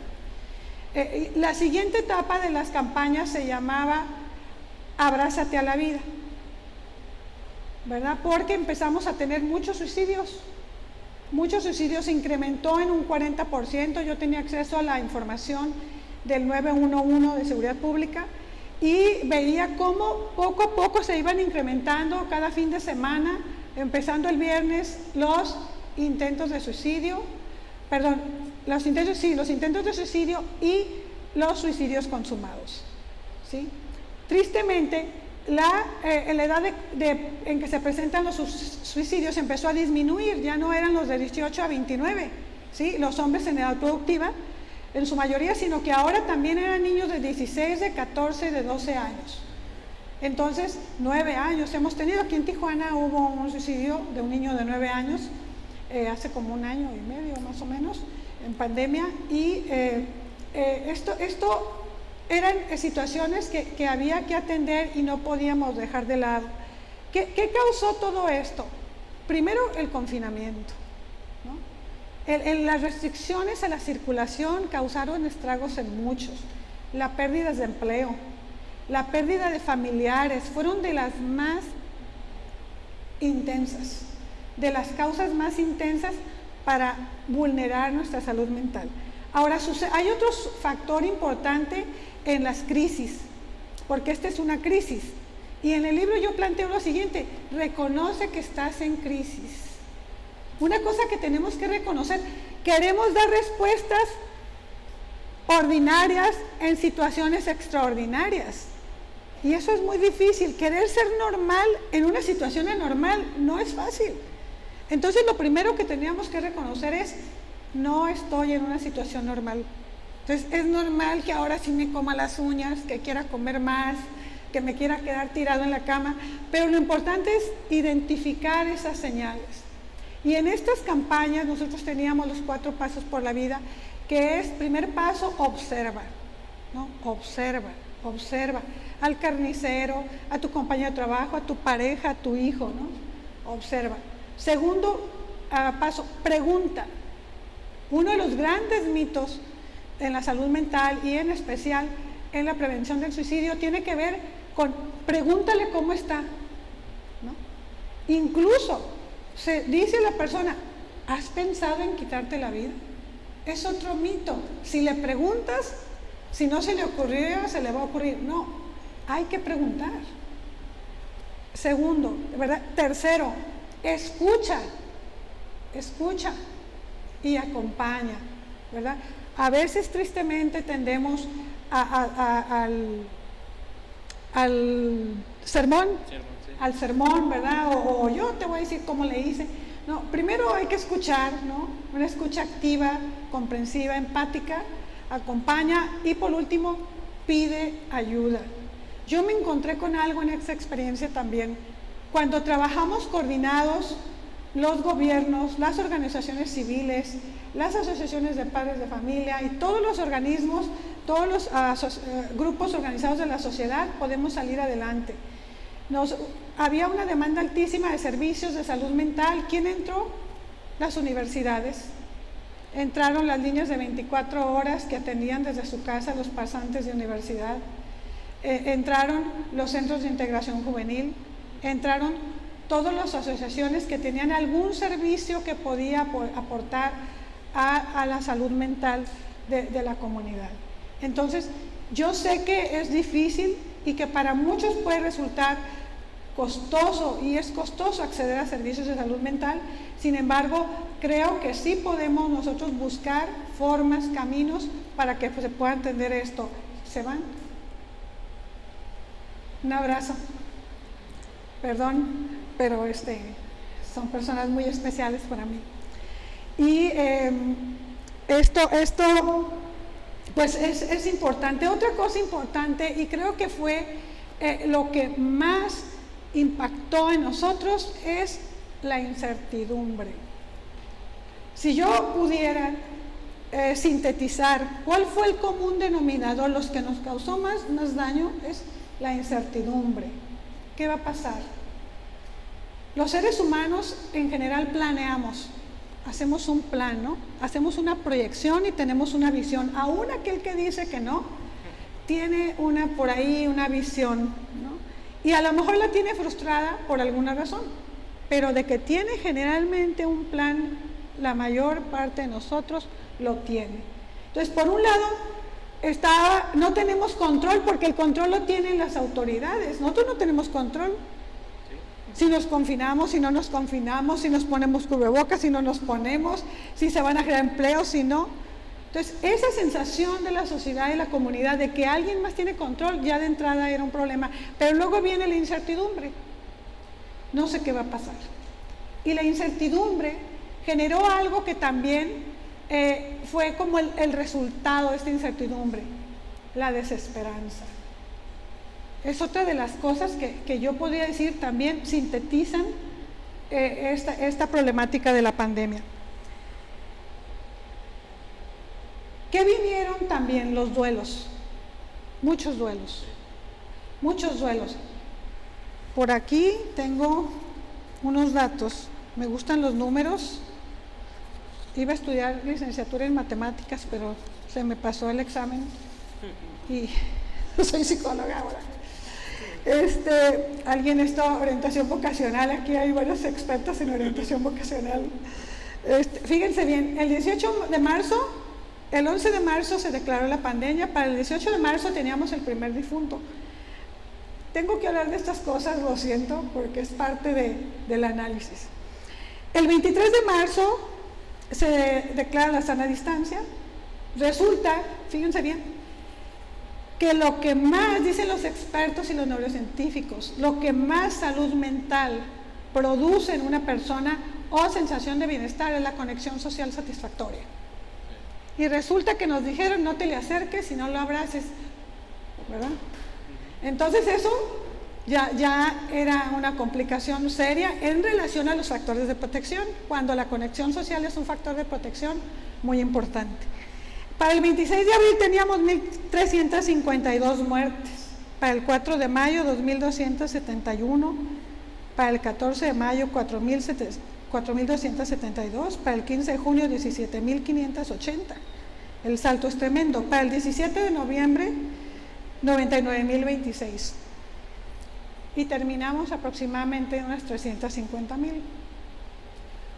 La siguiente etapa de las campañas se llamaba Abrázate a la vida, ¿verdad? Porque empezamos a tener muchos suicidios. Muchos suicidios se incrementó en un 40%. Yo tenía acceso a la información del 911 de Seguridad Pública y veía cómo poco a poco se iban incrementando cada fin de semana, empezando el viernes, los intentos de suicidio. los intentos de suicidio y los suicidios consumados, ¿sí? Tristemente, la edad en que se presentan los suicidios empezó a disminuir, ya no eran los de 18 a 29, ¿sí? Los hombres en edad productiva, en su mayoría, sino que ahora también eran niños de 16, de 14, de 12 años. Entonces, 9 años hemos tenido. Aquí en Tijuana hubo un suicidio de un niño de 9 años, hace como 1 año y medio más o menos, en pandemia, y esto eran situaciones que había que atender y no podíamos dejar de lado. ¿Qué causó todo esto? Primero, el confinamiento, ¿no? Las restricciones a la circulación causaron estragos en muchos. La pérdida de empleo, la pérdida de familiares, fueron de las más intensas, de las causas más intensas para vulnerar nuestra salud mental. Ahora, hay otro factor importante en las crisis, porque esta es una crisis. Y en el libro yo planteo lo siguiente: reconoce que estás en crisis. Una cosa que tenemos que reconocer: queremos dar respuestas ordinarias en situaciones extraordinarias. Y eso es muy difícil. Querer ser normal en una situación anormal no es fácil. Entonces, lo primero que teníamos que reconocer es: no estoy en una situación normal. Entonces, es normal que ahora sí me coma las uñas, que quiera comer más, que me quiera quedar tirado en la cama, pero lo importante es identificar esas señales. Y en estas campañas nosotros teníamos los 4 pasos por la vida, que es: primer paso, observa, ¿no? Observa al carnicero, a tu compañero de trabajo, a tu pareja, a tu hijo, ¿no? Observa. Segundo paso, pregunta. Uno de los grandes mitos en la salud mental y en especial en la prevención del suicidio tiene que ver con: pregúntale cómo está, ¿no? Incluso se dice a la persona: ¿has pensado en quitarte la vida? Es otro mito. Si le preguntas, si no se le ocurrió, se le va a ocurrir. No, hay que preguntar. Segundo, ¿verdad? Tercero, escucha y acompaña, ¿verdad? A veces tristemente tendemos al sermón, al sermón, ¿verdad? O yo te voy a decir cómo le hice. No, primero hay que escuchar, ¿no? Una escucha activa, comprensiva, empática, acompaña, y por último, pide ayuda. Yo me encontré con algo en esta experiencia también. Cuando trabajamos coordinados, los gobiernos, las organizaciones civiles, las asociaciones de padres de familia y todos los organismos, todos los grupos organizados de la sociedad, podemos salir adelante. Había una demanda altísima de servicios de salud mental. ¿Quién entró? Las universidades. Entraron las líneas de 24 horas que atendían desde su casa a los pasantes de universidad. Entraron los centros de integración juvenil. Entraron todas las asociaciones que tenían algún servicio que podía aportar a la salud mental de la comunidad. Entonces, yo sé que es difícil y que para muchos puede resultar costoso, y es costoso acceder a servicios de salud mental. Sin embargo, creo que sí podemos nosotros buscar formas, caminos para que se pueda entender esto. ¿Se van? Un abrazo. Perdón, pero son personas muy especiales para mí. Y esto pues es importante. Otra cosa importante, y creo que fue lo que más impactó en nosotros, es la incertidumbre. Si yo pudiera sintetizar cuál fue el común denominador, los que nos causó más daño, es la incertidumbre. ¿Qué va a pasar? Los seres humanos en general planeamos, hacemos un plan, ¿no? Hacemos una proyección y tenemos una visión. Aún aquel que dice que no, tiene por ahí una visión, ¿no? Y a lo mejor la tiene frustrada por alguna razón, pero de que tiene generalmente un plan, la mayor parte de nosotros lo tiene. Entonces, por un lado, no tenemos control, porque el control lo tienen las autoridades. Nosotros no tenemos control. Si nos confinamos, si no nos confinamos, si nos ponemos cubrebocas, si no nos ponemos, si se van a crear empleos, si no. Entonces, esa sensación de la sociedad y la comunidad de que alguien más tiene control, ya de entrada era un problema. Pero luego viene la incertidumbre. No sé qué va a pasar. Y la incertidumbre generó algo que también fue como el resultado de esta incertidumbre, la desesperanza. Es otra de las cosas que yo podría decir también sintetizan esta problemática de la pandemia. ¿Qué vinieron también? Los duelos, muchos duelos, muchos duelos. Por aquí tengo unos datos, me gustan los números. Iba a estudiar licenciatura en matemáticas, pero se me pasó el examen y soy psicóloga ahora. Alguien está orientación vocacional, aquí hay varios expertos en orientación vocacional. Fíjense bien, el 18 de marzo, el 11 de marzo se declaró la pandemia, para el 18 de marzo teníamos el primer difunto. Tengo que hablar de estas cosas, lo siento, porque es parte del análisis. El 23 de marzo se declara la sana distancia. Resulta, fíjense bien, que lo que más, dicen los expertos y los neurocientíficos, lo que más salud mental produce en una persona o sensación de bienestar es la conexión social satisfactoria. Y resulta que nos dijeron no te le acerques y no lo abraces, ¿verdad? Entonces eso ya era una complicación seria en relación a los factores de protección, cuando la conexión social es un factor de protección muy importante. Para el 26 de abril teníamos 1.352 muertes, para el 4 de mayo 2.271, para el 14 de mayo 4.272, para el 15 de junio 17.580. El salto es tremendo. Para el 17 de noviembre 99.026. Y terminamos aproximadamente en unas 350.000.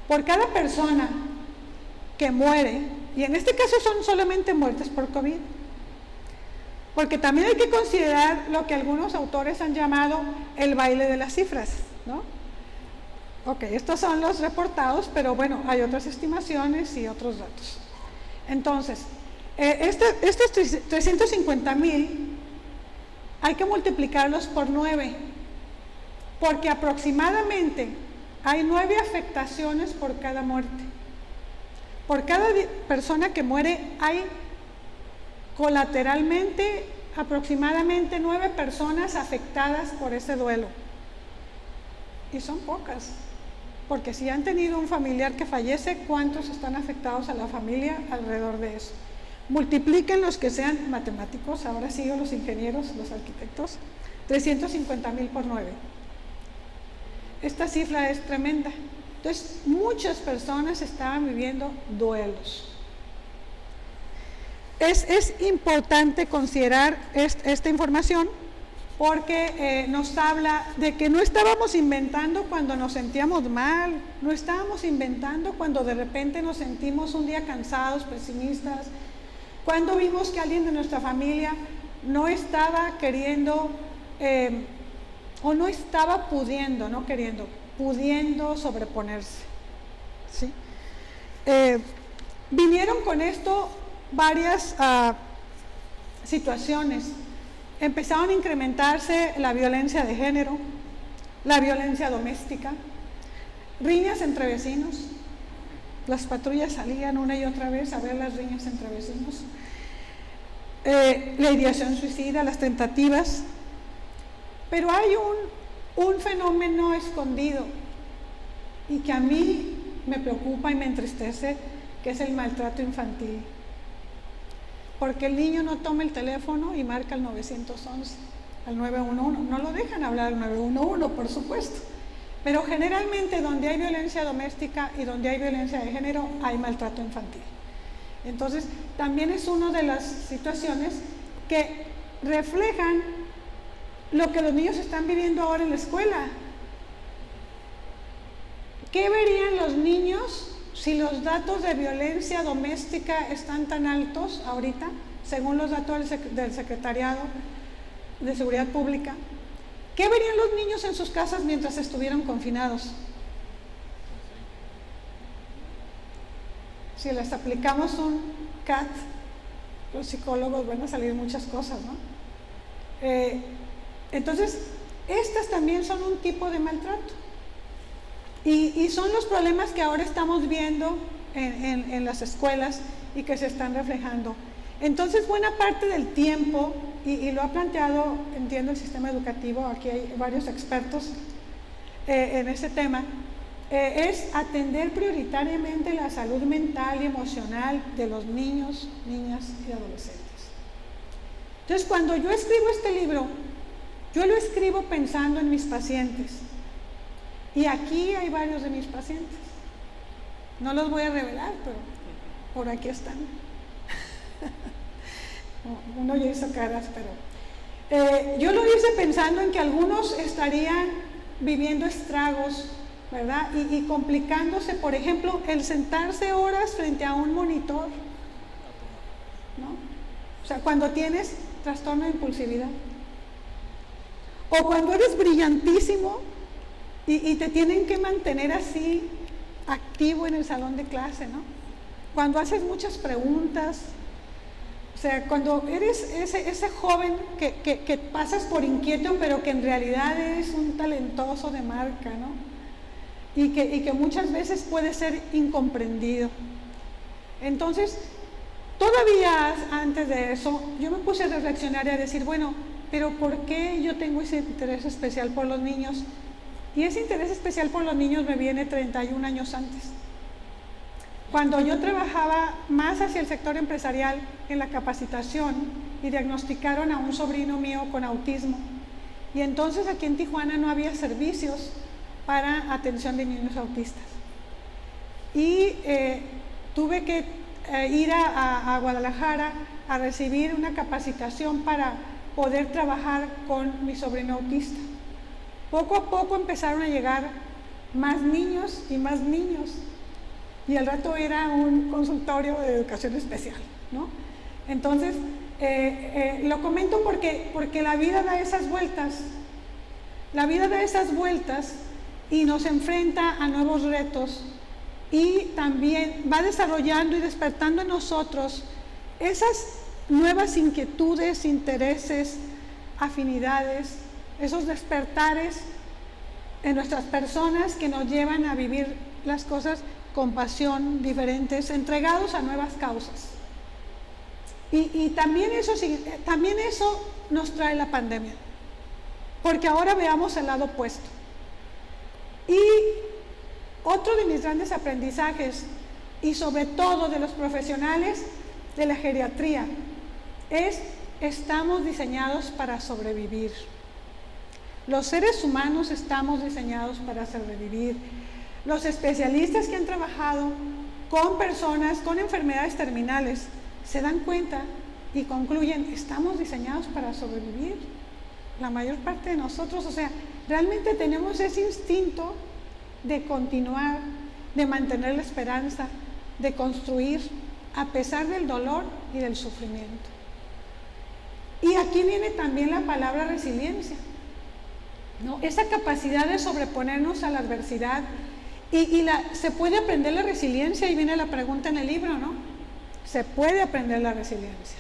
Por cada persona que muere, y en este caso son solamente muertes por COVID, porque también hay que considerar lo que algunos autores han llamado el baile de las cifras, ¿no? Ok, estos son los reportados, pero bueno, hay otras estimaciones y otros datos. Entonces, estos 350.000 hay que multiplicarlos por 9, porque aproximadamente hay 9 afectaciones por cada muerte. Por cada persona que muere hay colateralmente aproximadamente 9 personas afectadas por ese duelo. Y son pocas, porque si han tenido un familiar que fallece, ¿cuántos están afectados a la familia alrededor de eso? Multipliquen los que sean matemáticos, ahora sí los ingenieros, los arquitectos, 350.000 por 9. Esta cifra es tremenda. Entonces, muchas personas estaban viviendo duelos. Es importante considerar esta información porque nos habla de que no estábamos inventando cuando nos sentíamos mal, no estábamos inventando cuando de repente nos sentimos un día cansados, pesimistas, cuando vimos que alguien de nuestra familia no estaba queriendo o no estaba pudiendo, no queriendo, pudiendo sobreponerse, ¿sí? Vinieron con esto varias situaciones. Empezaron a incrementarse la violencia de género, la violencia doméstica, riñas entre vecinos. Las patrullas salían una y otra vez a ver las riñas entre vecinos, la ideación suicida, las tentativas. Pero hay un fenómeno escondido y que a mí me preocupa y me entristece, que es el maltrato infantil. Porque el niño no toma el teléfono y marca el 911, al 911. No lo dejan hablar al 911, por supuesto. Pero generalmente donde hay violencia doméstica y donde hay violencia de género, hay maltrato infantil. Entonces, también es una de las situaciones que reflejan lo que los niños están viviendo ahora en la escuela. ¿Qué verían los niños si los datos de violencia doméstica están tan altos ahorita, según los datos del Secretariado de Seguridad Pública? ¿Qué verían los niños en sus casas mientras estuvieron confinados? Si les aplicamos un CAT, los psicólogos van a salir muchas cosas, ¿no? Entonces, estas también son un tipo de maltrato. Y son los problemas que ahora estamos viendo en las escuelas y que se están reflejando. Entonces, buena parte del tiempo, y lo ha planteado, entiendo, el sistema educativo, aquí hay varios expertos en ese tema, es atender prioritariamente la salud mental y emocional de los niños, niñas y adolescentes. Entonces, cuando yo escribo este libro, yo lo escribo pensando en mis pacientes. Y aquí hay varios de mis pacientes. No los voy a revelar, pero por aquí están. Uno ya hizo caras, pero yo lo hice pensando en que algunos estarían viviendo estragos, ¿verdad? Y complicándose, por ejemplo, el sentarse horas frente a un monitor, ¿no? O sea, cuando tienes trastorno de impulsividad, o cuando eres brillantísimo y te tienen que mantener así activo en el salón de clase, ¿no? Cuando haces muchas preguntas, o sea, cuando eres ese joven que pasas por inquieto, pero que en realidad es un talentoso de marca, ¿no? Y que muchas veces puede ser incomprendido. Entonces, todavía antes de eso, yo me puse a reflexionar y a decir, bueno, pero ¿por qué yo tengo ese interés especial por los niños? Y ese interés especial por los niños me viene 31 años antes. Cuando yo trabajaba más hacia el sector empresarial en la capacitación y diagnosticaron a un sobrino mío con autismo. Y entonces aquí en Tijuana no había servicios para atención de niños autistas. Y tuve que ir a Guadalajara a recibir una capacitación para poder trabajar con mi sobrino autista. Poco a poco empezaron a llegar más niños y más niños. Y al rato era un consultorio de educación especial, ¿no? Entonces, lo comento porque la vida da esas vueltas. La vida da esas vueltas y nos enfrenta a nuevos retos y también va desarrollando y despertando en nosotros esas nuevas inquietudes, intereses, afinidades, esos despertares en nuestras personas que nos llevan a vivir las cosas con pasión, diferentes, entregados a nuevas causas. Y también eso nos trae la pandemia, porque ahora veamos el lado opuesto. Y otro de mis grandes aprendizajes, y sobre todo de los profesionales de la geriatría, es: estamos diseñados para sobrevivir. Los seres humanos estamos diseñados para sobrevivir. Los especialistas que han trabajado con personas con enfermedades terminales se dan cuenta y concluyen: estamos diseñados para sobrevivir. La mayor parte de nosotros, o sea, realmente tenemos ese instinto de continuar, de mantener la esperanza, de construir a pesar del dolor y del sufrimiento. Y aquí viene también la palabra resiliencia, ¿no? Esa capacidad de sobreponernos a la adversidad. Se puede aprender la resiliencia, y viene la pregunta en el libro, ¿no? Se puede aprender la resiliencia.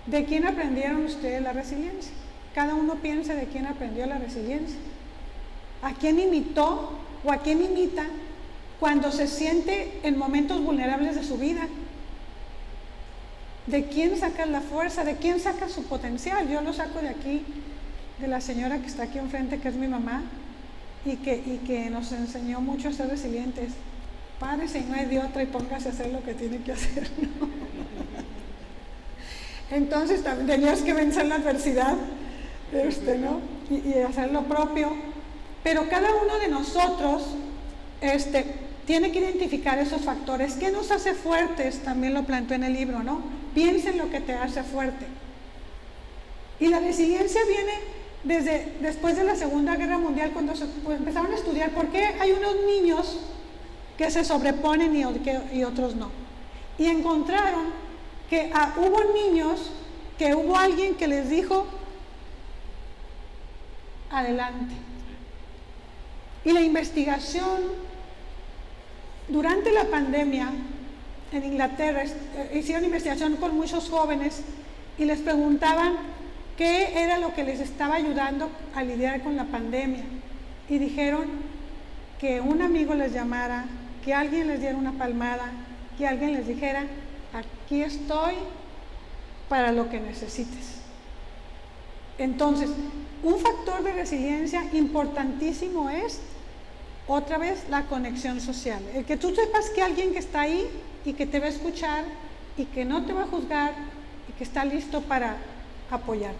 ¿De quién aprendieron ustedes la resiliencia? Cada uno piensa de quién aprendió la resiliencia. ¿A quién imitó o a quién imita cuando se siente en momentos vulnerables de su vida? ¿De quién saca la fuerza? ¿De quién saca su potencial? Yo lo saco de aquí, de la señora que está aquí enfrente, que es mi mamá, y que nos enseñó mucho a ser resilientes. Párese y no hay de otra y póngase a hacer lo que tiene que hacer, ¿no? Entonces tenías que vencer la adversidad, ¿no? Y hacer lo propio. Pero cada uno de nosotros tiene que identificar esos factores. ¿Qué nos hace fuertes? También lo planteó en el libro, ¿no? Piensa en lo que te hace fuerte. Y la resiliencia viene después de la Segunda Guerra Mundial, cuando empezaron a estudiar por qué hay unos niños que se sobreponen y otros no. Y encontraron que hubo niños que hubo alguien que les dijo: adelante. Y la investigación, durante la pandemia, en Inglaterra, hicieron investigación con muchos jóvenes y les preguntaban qué era lo que les estaba ayudando a lidiar con la pandemia. Y dijeron que un amigo les llamara, que alguien les diera una palmada, que alguien les dijera, aquí estoy para lo que necesites. Entonces, un factor de resiliencia importantísimo es, otra vez, la conexión social. El que tú sepas que alguien que está ahí y que te va a escuchar y que no te va a juzgar y que está listo para apoyarte.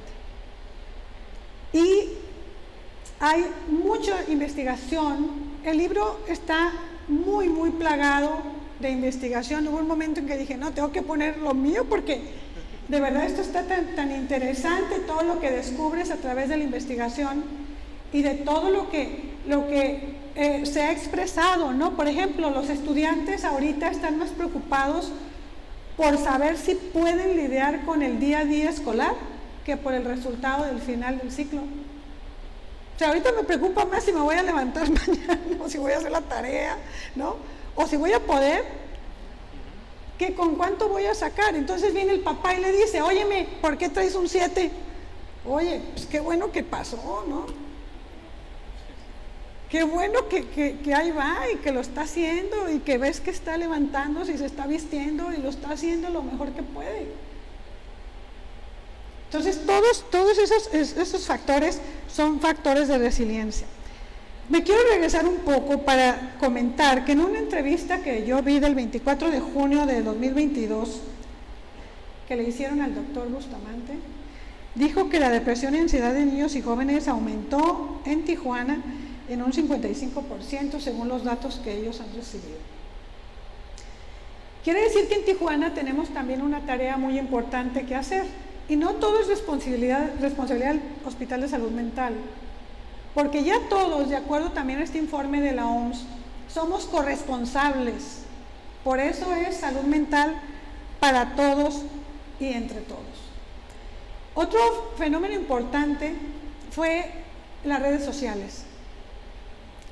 Y hay mucha investigación. El libro está muy, muy plagado de investigación. Hubo un momento en que dije, no, tengo que poner lo mío porque de verdad esto está tan interesante, todo lo que descubres a través de la investigación y de todo lo que se ha expresado, ¿no? Por ejemplo, los estudiantes ahorita están más preocupados por saber si pueden lidiar con el día a día escolar que por el resultado del final del ciclo. O sea, ahorita me preocupa más si me voy a levantar mañana, o si voy a hacer la tarea, ¿no? O si voy a poder, que con cuánto voy a sacar. Entonces viene el papá y le dice, óyeme, ¿por qué traes un 7? Oye, pues qué bueno que pasó, ¿no? Qué bueno que ahí va y que lo está haciendo y que ves que está levantándose y se está vistiendo y lo está haciendo lo mejor que puede. Entonces, todos esos factores son factores de resiliencia. Me quiero regresar un poco para comentar que en una entrevista que yo vi del 24 de junio de 2022, que le hicieron al doctor Bustamante, dijo que la depresión y ansiedad de niños y jóvenes aumentó en Tijuana en un 55% según los datos que ellos han recibido. Quiere decir que en Tijuana tenemos también una tarea muy importante que hacer. Y no todo es responsabilidad del Hospital de Salud Mental, porque ya todos, de acuerdo también a este informe de la OMS, somos corresponsables. Por eso es salud mental para todos y entre todos. Otro fenómeno importante fue las redes sociales.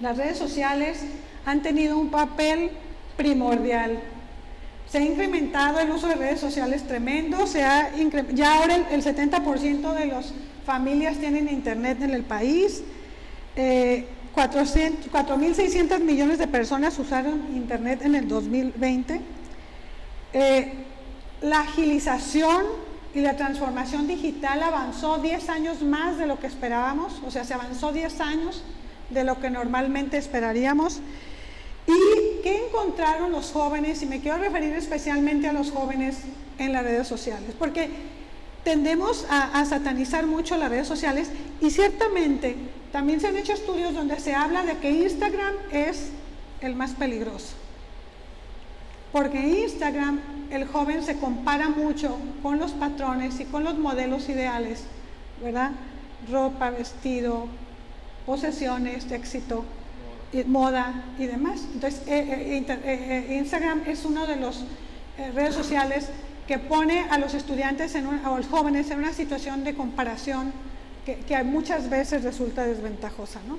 Las redes sociales han tenido un papel primordial. Se ha incrementado el uso de redes sociales tremendo, ya ahora el 70% de las familias tienen internet en el país, 4.600 millones de personas usaron internet en el 2020. La agilización y la transformación digital avanzó 10 años más de lo que esperábamos, o sea, se avanzó 10 años de lo que normalmente esperaríamos. ¿Y qué encontraron los jóvenes? Y me quiero referir especialmente a los jóvenes en las redes sociales, porque tendemos a satanizar mucho las redes sociales y ciertamente también se han hecho estudios donde se habla de que Instagram es el más peligroso, porque en Instagram el joven se compara mucho con los patrones y con los modelos ideales, ¿verdad? Ropa, vestido, posesiones, éxito, moda y demás. Entonces Instagram es uno de los redes sociales que pone a los estudiantes o a los jóvenes en una situación de comparación que muchas veces resulta desventajosa, ¿no?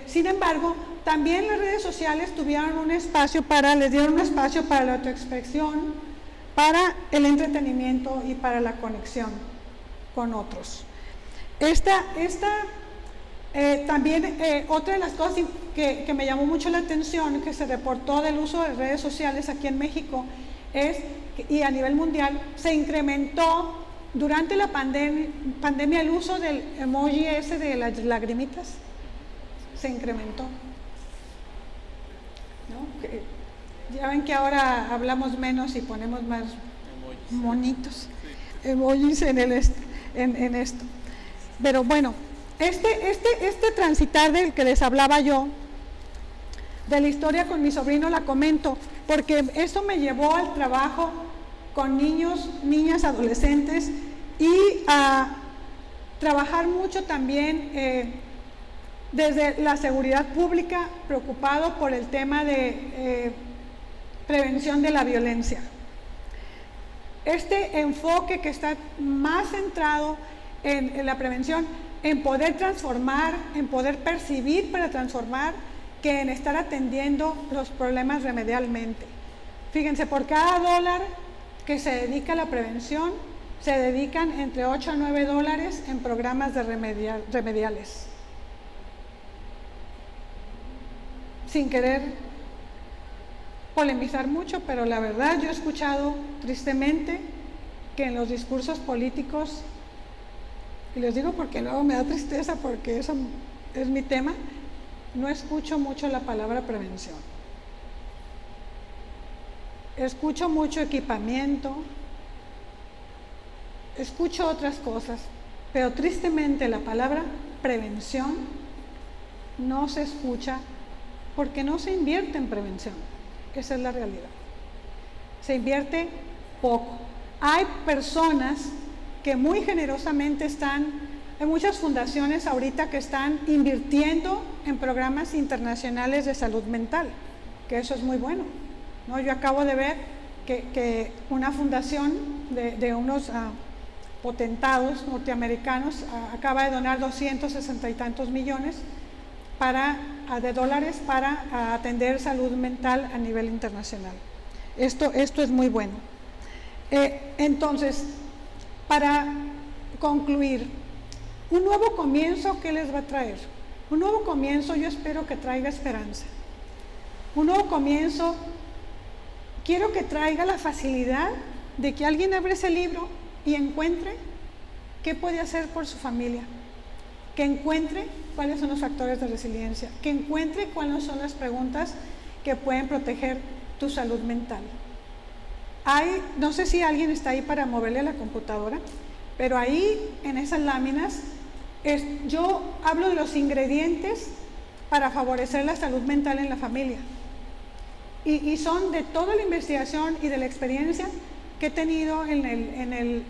Sin embargo, también las redes sociales les dieron un espacio para la autoexpresión, para el entretenimiento y para la conexión con otros. También otra de las cosas que me llamó mucho la atención, que se reportó del uso de redes sociales aquí en México, y a nivel mundial, se incrementó durante la pandemia el uso del emoji ese de las lagrimitas, se incrementó, ¿no? Ya ven que ahora hablamos menos y ponemos más monitos, emojis en esto. Pero bueno, este transitar del que les hablaba yo, de la historia con mi sobrino, la comento, porque eso me llevó al trabajo con niños, niñas, adolescentes, y a trabajar mucho también desde la seguridad pública, preocupado por el tema de prevención de la violencia. Este enfoque que está más centrado en la prevención en poder transformar, en poder percibir para transformar, que en estar atendiendo los problemas remedialmente. Fíjense, por cada dólar que se dedica a la prevención, se dedican entre 8 a 9 dólares en programas de remediales. Sin querer polemizar mucho, pero la verdad yo he escuchado tristemente que en los discursos políticos, y les digo porque luego me da tristeza porque eso es mi tema, no escucho mucho la palabra prevención. Escucho mucho equipamiento, escucho otras cosas, pero tristemente la palabra prevención no se escucha porque no se invierte en prevención. Esa es la realidad. Se invierte poco. Hay personas que muy generosamente hay muchas fundaciones ahorita que están invirtiendo en programas internacionales de salud mental, que eso es muy bueno, ¿no? Yo acabo de ver que una fundación de unos potentados norteamericanos acaba de donar 260 y tantos millones de dólares para atender salud mental a nivel internacional. Esto es muy bueno. Entonces, para concluir, un nuevo comienzo, ¿qué les va a traer? Un nuevo comienzo yo espero que traiga esperanza. Un nuevo comienzo, quiero que traiga la facilidad de que alguien abra ese libro y encuentre qué puede hacer por su familia, que encuentre cuáles son los factores de resiliencia, que encuentre cuáles son las preguntas que pueden proteger tu salud mental. No sé si alguien está ahí para moverle a la computadora, pero ahí en esas láminas yo hablo de los ingredientes para favorecer la salud mental en la familia. Y son de toda la investigación y de la experiencia que he tenido en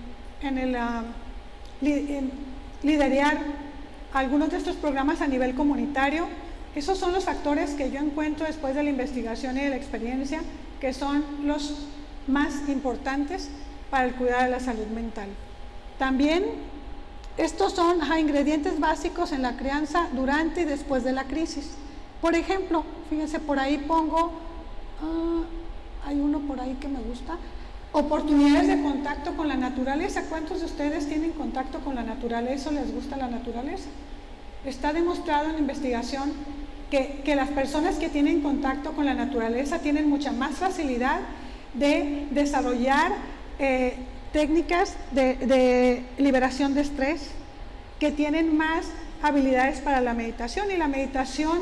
liderar algunos de estos programas a nivel comunitario. Esos son los factores que yo encuentro después de la investigación y de la experiencia que son los más importantes para el cuidado de la salud mental. También estos son ingredientes básicos en la crianza durante y después de la crisis. Por ejemplo, fíjense, por ahí pongo, hay uno por ahí que me gusta, oportunidades de contacto con la naturaleza. ¿Cuántos de ustedes tienen contacto con la naturaleza o les gusta la naturaleza? Está demostrado en la investigación que las personas que tienen contacto con la naturaleza tienen mucha más facilidad de desarrollar técnicas de liberación de estrés, que tienen más habilidades para la meditación, y la meditación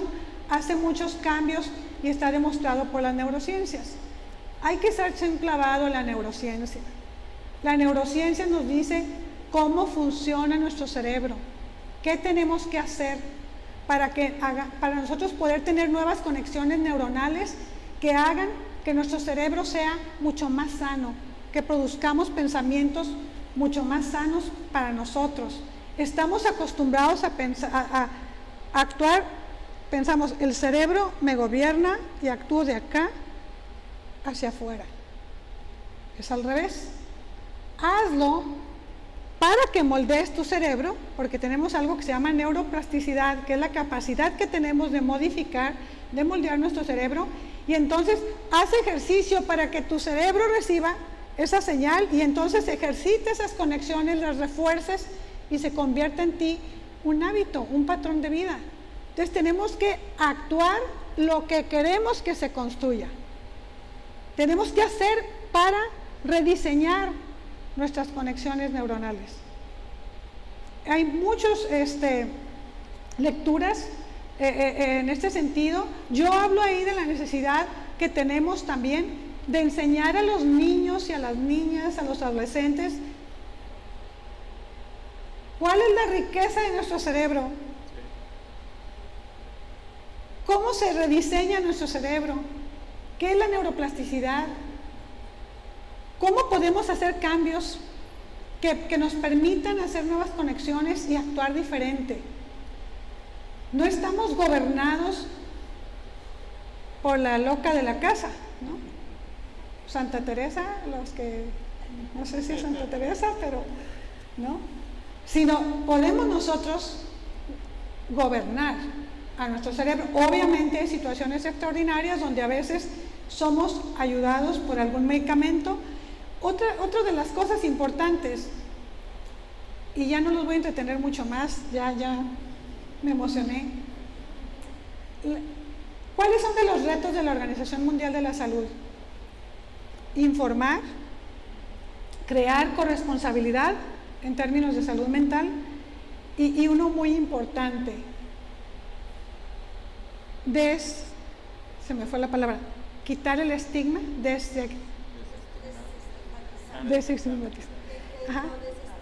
hace muchos cambios y está demostrado por las neurociencias. Hay que estarse enclavado en la neurociencia. La neurociencia nos dice cómo funciona nuestro cerebro, qué tenemos que hacer para nosotros poder tener nuevas conexiones neuronales que hagan que nuestro cerebro sea mucho más sano, que produzcamos pensamientos mucho más sanos para nosotros. Estamos acostumbrados a actuar, pensamos, el cerebro me gobierna y actúo de acá hacia afuera. Es al revés. Hazlo para que moldees tu cerebro, porque tenemos algo que se llama neuroplasticidad, que es la capacidad que tenemos de modificar, de moldear nuestro cerebro, y entonces haz ejercicio para que tu cerebro reciba esa señal y entonces ejercite esas conexiones, las refuerces y se convierte en ti un hábito, un patrón de vida. Entonces tenemos que actuar lo que queremos que se construya. Tenemos que hacer para rediseñar nuestras conexiones neuronales. Hay muchas lecturas en este sentido. Yo hablo ahí de la necesidad que tenemos también de enseñar a los niños y a las niñas, a los adolescentes, cuál es la riqueza de nuestro cerebro, cómo se rediseña nuestro cerebro, qué es la neuroplasticidad, cómo podemos hacer cambios que nos permitan hacer nuevas conexiones y actuar diferente. No estamos gobernados por la loca de la casa, ¿no? Santa Teresa, no sé si es Santa Teresa, pero ¿no? sino podemos nosotros gobernar a nuestro cerebro. Obviamente hay situaciones extraordinarias donde a veces somos ayudados por algún medicamento. Otra de las cosas importantes, y ya no los voy a entretener mucho más, ya me emocioné. ¿Cuáles son de los retos de la Organización Mundial de la Salud? Informar, crear corresponsabilidad en términos de salud mental y uno muy importante, se me fue la palabra, quitar el estigma,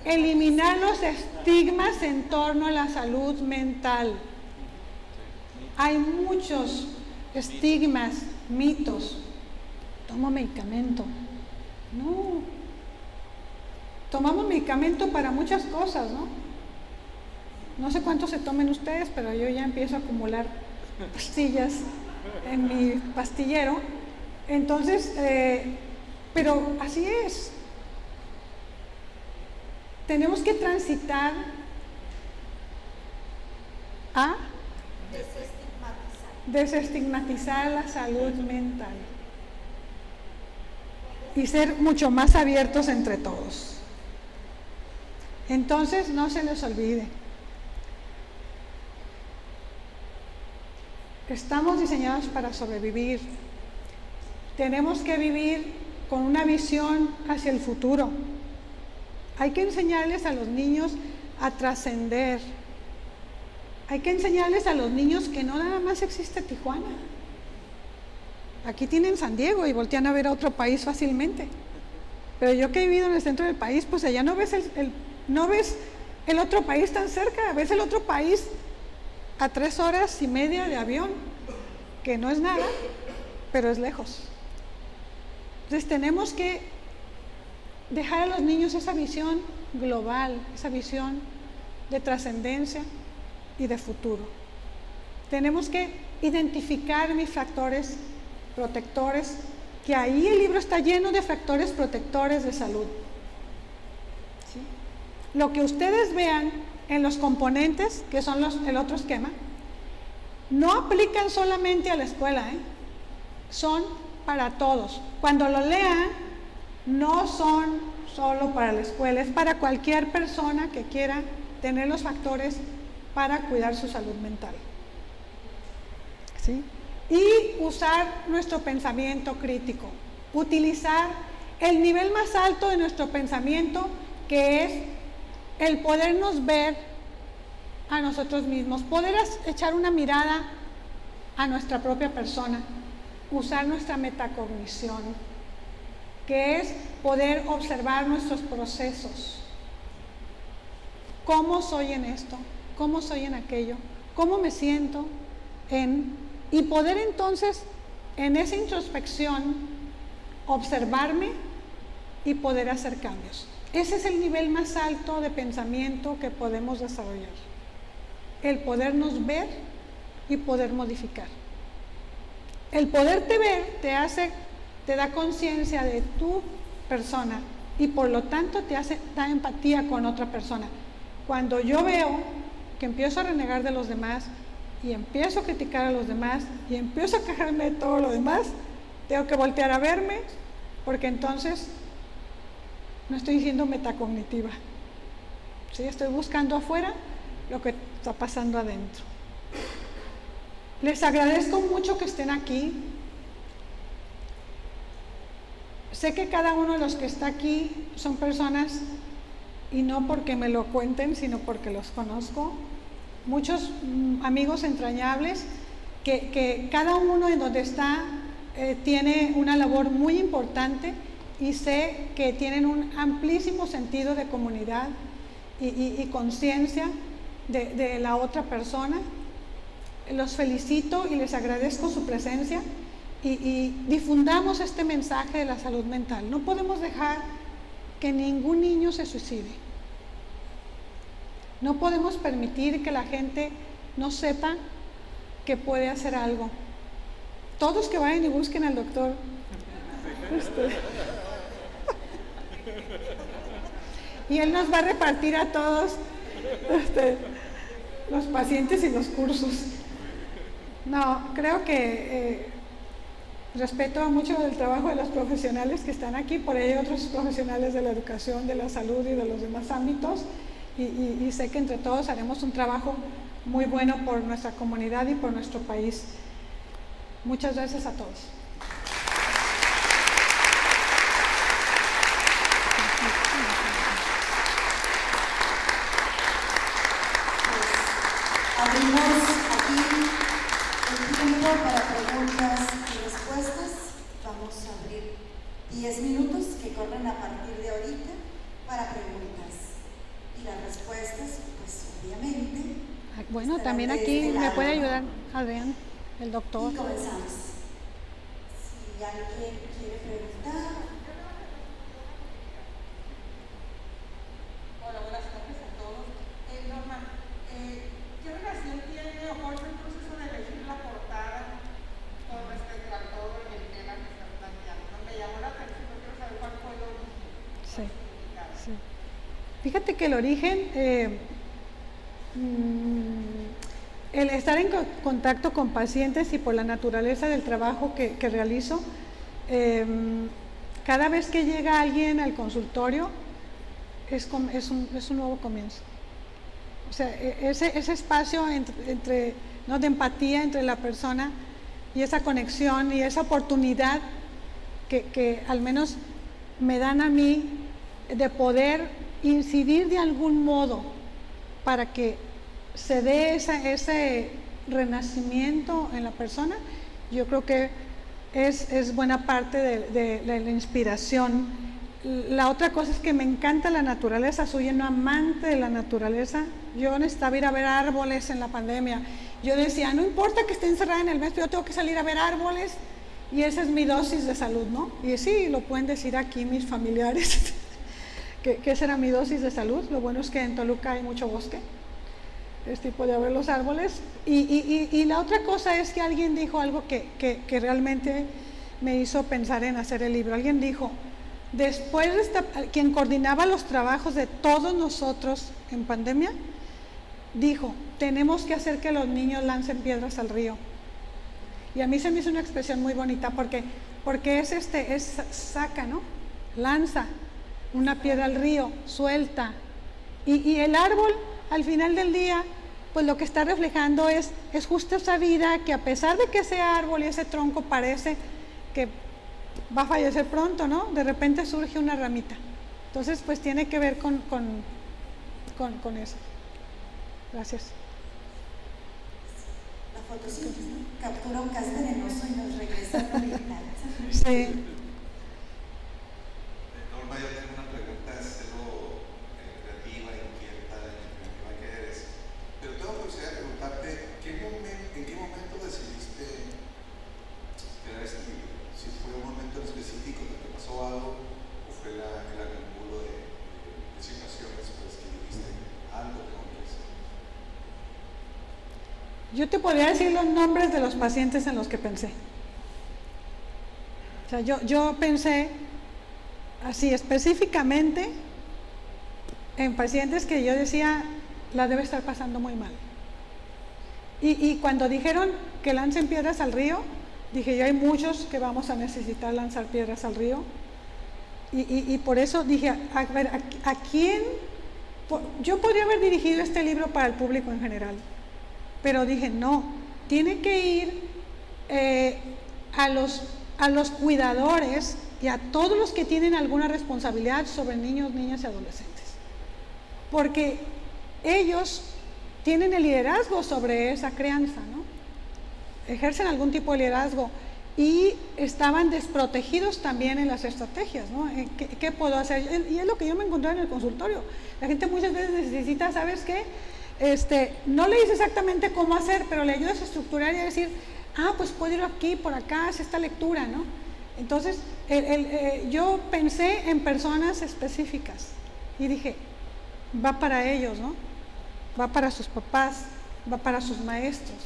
eliminar los estigmas en torno a la salud mental. Hay muchos estigmas, mitos. Tomo medicamento. No. Tomamos medicamento para muchas cosas, ¿no? No sé cuántos se tomen ustedes, pero yo ya empiezo a acumular pastillas en mi pastillero. Entonces, pero así es. Tenemos que transitar a desestigmatizar la salud mental y ser mucho más abiertos entre todos. Entonces, no se les olvide, estamos diseñados para sobrevivir. Tenemos que vivir con una visión hacia el futuro. Hay que enseñarles a los niños a trascender. Hay que enseñarles a los niños que no nada más existe Tijuana. Aquí tienen San Diego y voltean a ver a otro país fácilmente. Pero yo que he vivido en el centro del país, pues allá no ves el otro país tan cerca, ves el otro país a 3 horas y media de avión, que no es nada, pero es lejos. Entonces tenemos que dejar a los niños esa visión global, esa visión de trascendencia y de futuro. Tenemos que identificar mis factores protectores, que ahí el libro está lleno de factores protectores de salud. ¿Sí? Lo que ustedes vean en los componentes, que son el otro esquema, no aplican solamente a la escuela, son para todos. Cuando lo lean, no son solo para la escuela, es para cualquier persona que quiera tener los factores para cuidar su salud mental. ¿Sí? Y usar nuestro pensamiento crítico, utilizar el nivel más alto de nuestro pensamiento, que es el podernos ver a nosotros mismos, poder echar una mirada a nuestra propia persona, usar nuestra metacognición, que es poder observar nuestros procesos. ¿Cómo soy en esto? ¿Cómo soy en aquello? ¿Cómo me siento y poder entonces en esa introspección observarme y poder hacer cambios? Ese es el nivel más alto de pensamiento que podemos desarrollar. El podernos ver y poder modificar. El poderte ver te da conciencia de tu persona y por lo tanto da empatía con otra persona. Cuando yo veo que empiezo a renegar de los demás y empiezo a criticar a los demás y empiezo a quejarme de todo lo demás, tengo que voltear a verme, porque entonces no estoy siendo metacognitiva. ¿Sí? Estoy buscando afuera lo que está pasando adentro. Les agradezco mucho que estén aquí. Sé que cada uno de los que está aquí son personas, y no porque me lo cuenten, sino porque los conozco, muchos amigos entrañables, que cada uno en donde está tiene una labor muy importante, y sé que tienen un amplísimo sentido de comunidad y conciencia de la otra persona. Los felicito y les agradezco su presencia, y difundamos este mensaje de la salud mental. No podemos dejar que ningún niño se suicide. No podemos permitir que la gente no sepa que puede hacer algo. Todos que vayan y busquen al doctor. Y él nos va a repartir a todos los pacientes y los cursos. No, creo que respeto mucho el trabajo de los profesionales que están aquí, por ello otros profesionales de la educación, de la salud y de los demás ámbitos, y sé que entre todos haremos un trabajo muy bueno por nuestra comunidad y por nuestro país. Muchas gracias a todos. Abrimos aquí el tiempo para preguntas y respuestas. Vamos a abrir 10 minutos que corren a partir de ahorita para preguntas. Y las respuestas, pues obviamente. Bueno, también aquí me puede ayudar Adrián, el doctor. Y comenzamos. Si alguien quiere preguntar. Hola, buenas tardes a todos. Norma, ¿qué relación tiene o cuál es el proceso de elegir la portada con respecto a todo el tema que están planteando? No me llamó la atención, pero quiero saber cuál fue el origen. Sí, sí. Fíjate que el origen, el estar en contacto con pacientes y por la naturaleza del trabajo que realizo, cada vez que llega alguien al consultorio es un nuevo comienzo. O sea, ese espacio entre ¿no? de empatía entre la persona y esa conexión y esa oportunidad que al menos me dan a mí de poder incidir de algún modo para que se dé ese renacimiento en la persona, yo creo que es buena parte de la inspiración. La otra cosa es que me encanta la naturaleza, soy una amante de la naturaleza. Yo necesitaba ir a ver árboles en la pandemia. Yo decía, no importa que esté encerrada en el mes, pero yo tengo que salir a ver árboles y esa es mi dosis de salud, ¿no? Y sí, lo pueden decir aquí mis familiares, que esa era mi dosis de salud. Lo bueno es que en Toluca hay mucho bosque, podía ver los árboles. Y la otra cosa es que alguien dijo algo que realmente me hizo pensar en hacer el libro. Alguien dijo, después quien coordinaba los trabajos de todos nosotros en pandemia, dijo, tenemos que hacer que los niños lancen piedras al río. Y a mí se me hizo una expresión muy bonita porque es saca, ¿no? Lanza una piedra al río, suelta. Y el árbol, al final del día, pues lo que está reflejando es justo esa vida que a pesar de que ese árbol y ese tronco parece que va a fallecer pronto, ¿no? De repente surge una ramita. Entonces, pues tiene que ver con eso. Gracias. La fotosíntesis captura un gas venenoso y nos regresa a la realidad. Sí. Norma, yo tengo una pregunta, es algo creativa, inquieta, imaginativa que eres. Pero tengo curiosidad de preguntarte, ¿en qué momento decidiste crear este libro? Si fue un momento en específico en que pasó algo, o fue el acúmulo de situaciones pues, que dijiste algo que no quieres. Yo te podría decir los nombres de los pacientes en los que pensé. O sea, yo pensé así específicamente en pacientes que yo decía, la debe estar pasando muy mal. Y cuando dijeron que lancen piedras al río, dije, yo hay muchos que vamos a necesitar lanzar piedras al río. Y por eso dije, a ver, ¿a quién? Yo podría haber dirigido este libro para el público en general, pero dije, no, tiene que ir a los cuidadores y a todos los que tienen alguna responsabilidad sobre niños, niñas y adolescentes. Porque ellos tienen el liderazgo sobre esa crianza, ¿no? Ejercen algún tipo de liderazgo y estaban desprotegidos también en las estrategias, ¿no? ¿Qué puedo hacer? Y es lo que yo me encontré en el consultorio. La gente muchas veces necesita, ¿sabes qué? No le dice exactamente cómo hacer, pero le ayudas a estructurar y a decir, pues puedo ir aquí, por acá, hace esta lectura, ¿no? Entonces, yo pensé en personas específicas y dije, va para ellos, ¿no? Va para sus papás, va para sus maestros,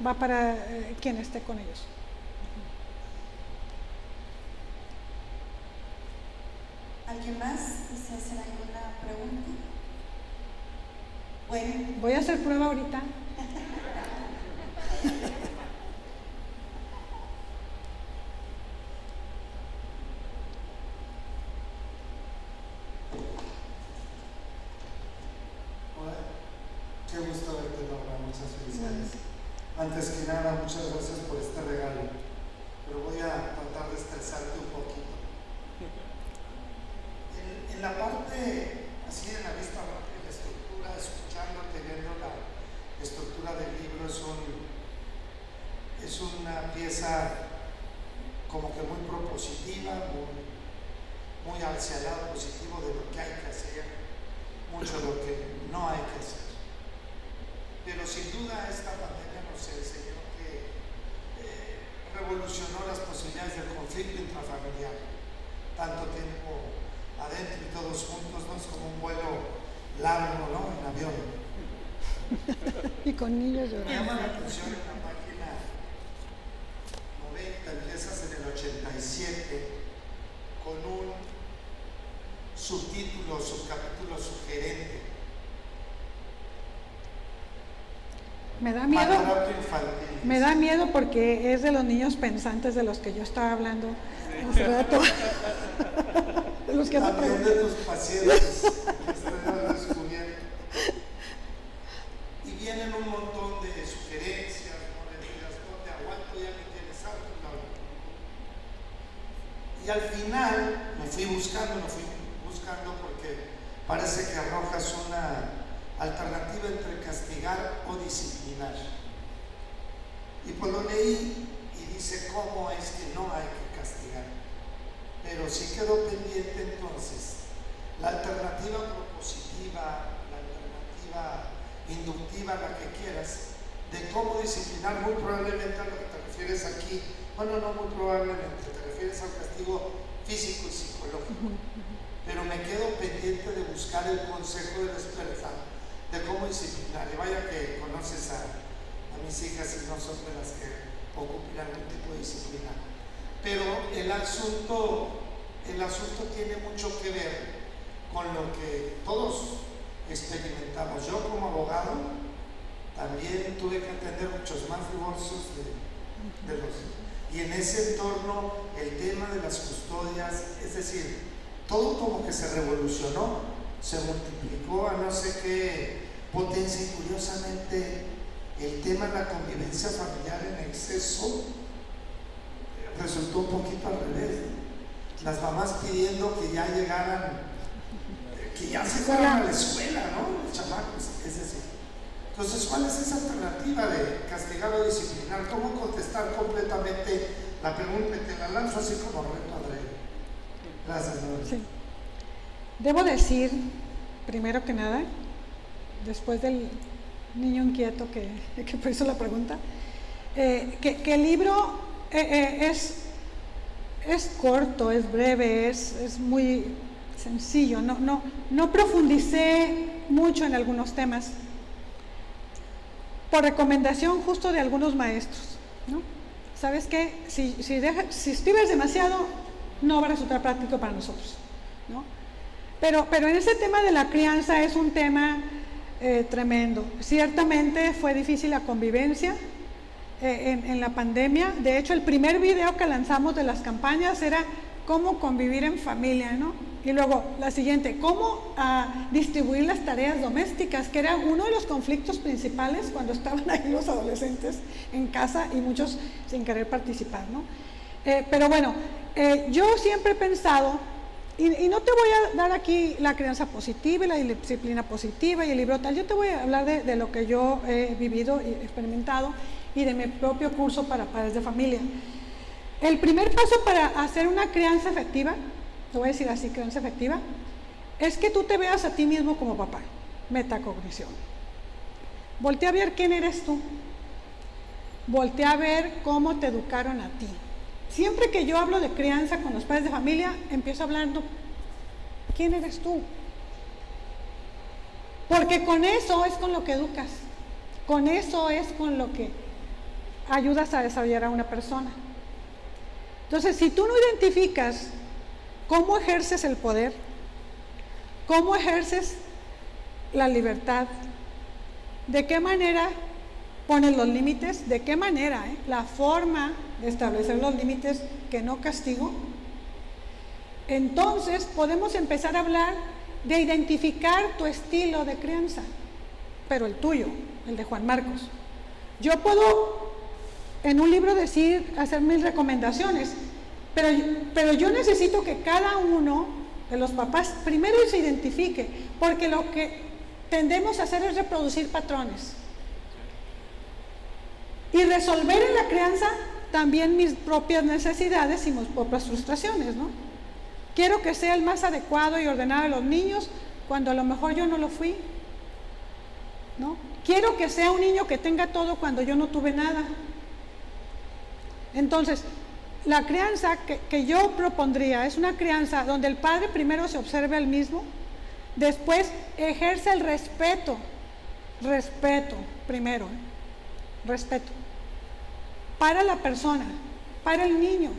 va para quien esté con ellos. ¿Alguien más desea hacer alguna pregunta? Bueno, Voy a hacer prueba ahorita. Hola, qué gusto verte, Norma, muchas felicidades. Antes que nada, muchas gracias por este regalo, pero voy a tratar de estresarte un poquito. En la parte, así en la vista rápida, la estructura, escuchándote, viendo la estructura del libro, es una pieza como que muy propositiva, muy hacia el lado positivo de lo que hay que hacer, mucho de lo que no hay que hacer. Pero sin duda esta pandemia nos enseñó que revolucionó las posibilidades del conflicto intrafamiliar. Tanto tiempo adentro y todos juntos, no es como un vuelo largo, ¿no? En avión. Y con niños Me llorando. llama la atención en la página 90, empiezas en el 87 con un subtítulo, subcapítulo sugerente. Me da miedo. Maltrato infantil. Me da miedo porque es de los niños pensantes de los que yo estaba hablando hace rato. De los que te También pregunté. de tus pacientes que están descubierto. Y vienen un montón de sugerencias, no le digas, no te aguanto, ya me tienes harto, no. Y al final me fui buscando porque parece que arrojas una alternativa entre castigar o disciplinar. Y pues lo leí y dice cómo es que no hay que castigar. Pero sí quedó pendiente entonces la alternativa propositiva, la alternativa inductiva, la que quieras, de cómo disciplinar, muy probablemente a lo que te refieres aquí. Bueno, no muy probablemente, te refieres al castigo físico y psicológico. Pero me quedo pendiente de buscar el consejo de la experta de cómo disciplinar. Y vaya que conoces a mis hijas y no son de las que ocupen algún tipo de disciplina. Pero el asunto tiene mucho que ver con lo que todos experimentamos. Yo como abogado también tuve que atender muchos más divorcios de los... Y en ese entorno el tema de las custodias, es decir, todo como que se revolucionó, se multiplicó a no sé qué potencia y curiosamente el tema de la convivencia familiar en exceso resultó un poquito al revés. Las mamás pidiendo que ya llegaran, que ya se fueran a la escuela, ¿no? Los chamacos, es decir. Entonces, ¿cuál es esa alternativa de castigar o disciplinar? ¿Cómo contestar completamente la pregunta? Te la lanzo así como reto, André. Gracias, Norma. Sí. Debo decir, primero que nada, después del niño inquieto que hizo la pregunta, que el libro es corto, es breve, es muy sencillo, no profundicé mucho en algunos temas, por recomendación justo de algunos maestros, ¿no? ¿Sabes qué? Si escribes demasiado, no va a resultar práctico para nosotros, ¿no? Pero en ese tema de la crianza es un tema tremendo. Ciertamente fue difícil la convivencia en la pandemia. De hecho, el primer video que lanzamos de las campañas era cómo convivir en familia, ¿no? Y luego la siguiente, cómo distribuir las tareas domésticas, que era uno de los conflictos principales cuando estaban ahí los adolescentes en casa y muchos sin querer participar, ¿no? Pero bueno, yo siempre he pensado, y no te voy a dar aquí la crianza positiva y la disciplina positiva y el libro tal, yo te voy a hablar de lo que yo he vivido y experimentado y de mi propio curso para padres de familia. El primer paso para hacer una crianza efectiva, te voy a decir así, crianza efectiva, es que tú te veas a ti mismo como papá. Metacognición. Voltea a ver quién eres tú. Voltea a ver cómo te educaron a ti. Siempre que yo hablo de crianza con los padres de familia, empiezo hablando, ¿quién eres tú? Porque con eso es con lo que educas. Con eso es con lo que ayudas a desarrollar a una persona. Entonces, si tú no identificas cómo ejerces el poder, cómo ejerces la libertad, ¿De qué manera pones los límites? ¿De qué manera? La forma de establecer los límites que no castigo. Entonces podemos empezar a hablar de identificar tu estilo de crianza, pero el tuyo, el de Juan Marcos. Yo puedo en un libro hacer 1000 recomendaciones, pero yo necesito que cada uno de los papás primero se identifique, porque lo que tendemos a hacer es reproducir patrones y resolver en la crianza también mis propias necesidades y mis propias frustraciones, ¿no? Quiero que sea el más adecuado y ordenado de los niños cuando a lo mejor yo no lo fui, ¿no? Quiero que sea un niño que tenga todo cuando yo no tuve nada. Entonces, la crianza que yo propondría es una crianza donde el padre primero se observe al mismo, después ejerce el respeto primero, respeto para la persona, para el niño.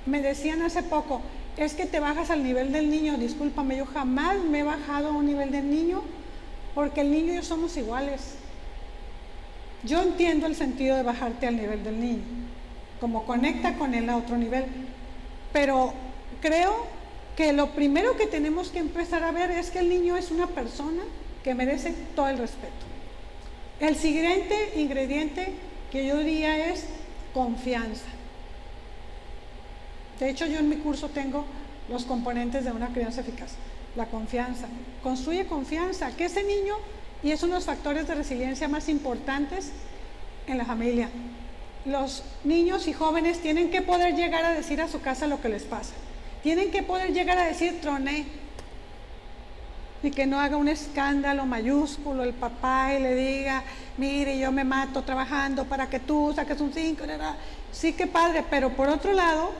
Me decían hace poco, es que te bajas al nivel del niño. Discúlpame, yo jamás me he bajado a un nivel del niño, porque el niño y yo somos iguales. Yo entiendo el sentido de bajarte al nivel del niño, como conecta con él a otro nivel, pero creo que lo primero que tenemos que empezar a ver es que el niño es una persona que merece todo el respeto. El siguiente ingrediente que yo diría es confianza. De hecho, yo en mi curso tengo los componentes de una crianza eficaz. La confianza. Construye confianza, que ese niño, y es uno de los factores de resiliencia más importantes en la familia. Los niños y jóvenes tienen que poder llegar a decir a su casa lo que les pasa. Tienen que poder llegar a decir troné, y que no haga un escándalo mayúsculo el papá y le diga, mire, yo me mato trabajando para que tú saques un 5, sí, que padre, pero por otro lado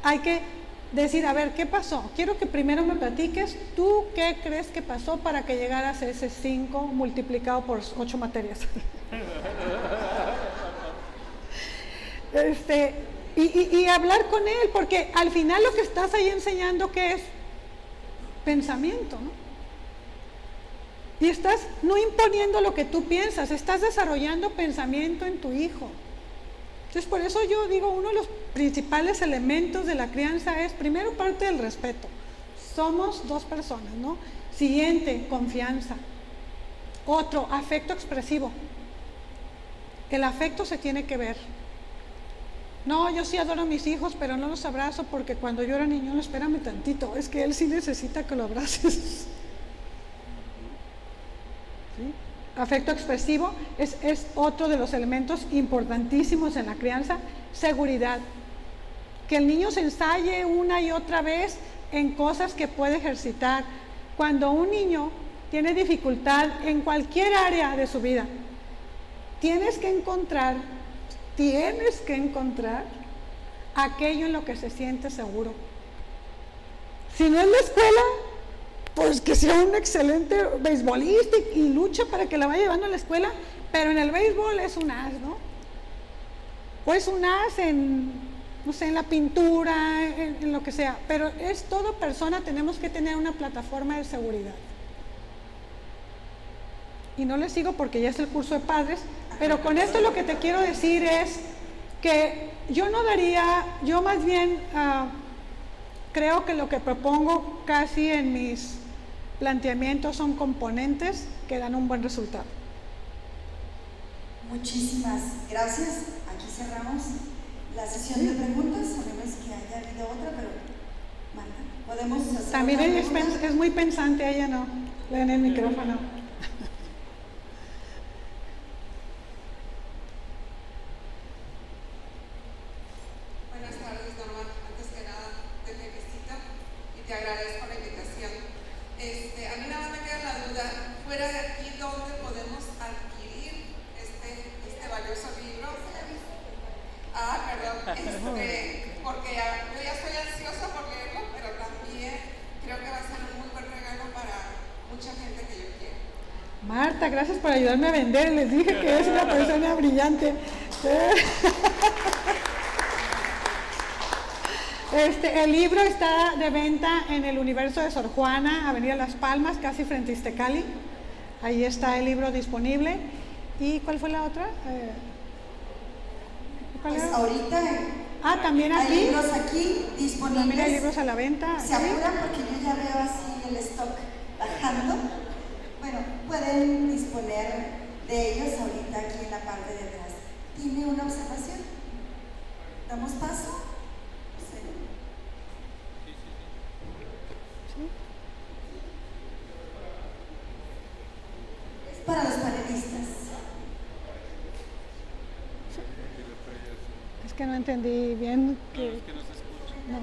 hay que decir, a ver, ¿qué pasó? Quiero que primero me platiques, ¿tú qué crees que pasó para que llegaras a ese 5 multiplicado por 8 materias? Y hablar con él, porque al final lo que estás ahí enseñando que es pensamiento, ¿no? Y estás no imponiendo lo que tú piensas, estás desarrollando pensamiento en tu hijo. Entonces, por eso yo digo, uno de los principales elementos de la crianza es, primero, parte del respeto. Somos dos personas, ¿no? Siguiente, confianza. Otro, afecto expresivo. El afecto se tiene que ver. No, yo sí adoro a mis hijos, pero no los abrazo porque cuando yo era niño, no, espérame tantito, es que él sí necesita que lo abraces. ¿Sí? Afecto expresivo es otro de los elementos importantísimos en la crianza. Seguridad. Que el niño se ensaye una y otra vez en cosas que puede ejercitar. Cuando un niño tiene dificultad en cualquier área de su vida, tienes que encontrar aquello en lo que se siente seguro. Si no es la escuela, pues que sea un excelente beisbolista y lucha para que la vaya llevando a la escuela, pero en el béisbol es un as, ¿no? O es un as en, no sé, en la pintura, en lo que sea, pero es toda persona, tenemos que tener una plataforma de seguridad. Y no les sigo porque ya es el curso de padres, pero con esto lo que te quiero decir es que yo no daría, yo más bien creo que lo que propongo casi en mis planteamientos son componentes que dan un buen resultado. Muchísimas gracias. Aquí cerramos la sesión de preguntas. Sabemos que haya habido otra, pero Marta, podemos hacer. También es muy pensante, ella no. Le dan el micrófono. Te agradezco la invitación. A mí nada más me queda la duda, fuera de aquí, ¿dónde podemos adquirir este valioso libro? Perdón, porque yo ya estoy ansiosa por leerlo, pero también creo que va a ser un muy buen regalo para mucha gente que yo quiero. Marta, gracias por ayudarme a vender, les dije que es una persona brillante. El libro está de venta en el Universo de Sor Juana, Avenida Las Palmas, casi frente a Iztecali. Ahí está el libro disponible. ¿Y cuál fue la otra? ¿Cuál Pues era? ahorita También hay aquí. libros aquí También hay disponibles. libros a la venta. Se apuran porque yo ya veo así el stock bajando. Bueno, pueden disponer de ellos ahorita aquí en la parte de atrás. ¿Tiene una observación? ¿Damos paso? Sí. Es para los panelistas. Es que no entendí bien que... Es que no se escucha. No.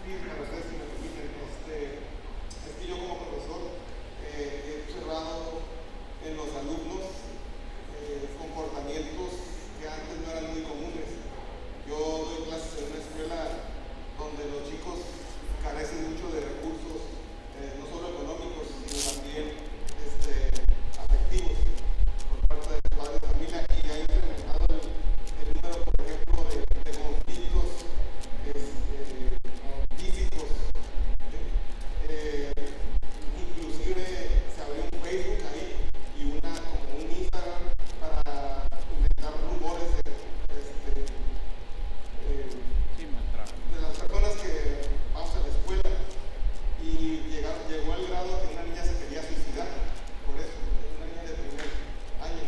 Sí, para ustedes si me permiten, es que yo como profesor he observado en los alumnos comportamientos que antes no eran muy comunes. Yo doy clases en una escuela donde los chicos carecen mucho de recursos, no solo económicos, sino también afectivos por parte de los padres de familia, y ha incrementado el número, por ejemplo, de conflictos físicos. Inclusive se abrió un Facebook ahí y como un Instagram para inventar rumores de las personas que vamos a la escuela, y llegó al grado que una niña se quería suicidar por eso, una niña de primer año,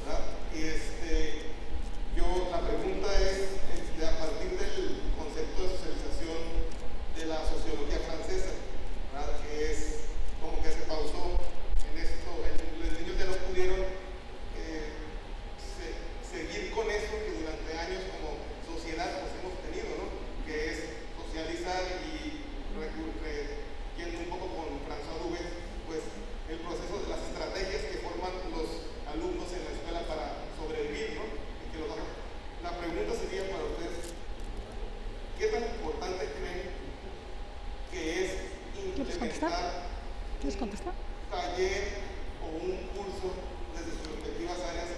¿verdad? La pregunta es, a partir del concepto de socialización de la sociología francesa, ¿verdad? Que es como que se pausó en esto, los niños ya no pudieron seguir con eso que durante años como sociedad pues hemos tenido, ¿no? Que es socializar y yendo un poco con François Dubé, pues el proceso de las estrategias que forman los alumnos en la escuela para sobrevivir, ¿no? Y que la pregunta sería para ustedes, ¿qué tan importante creen que es implementar un taller o un curso desde sus respectivas áreas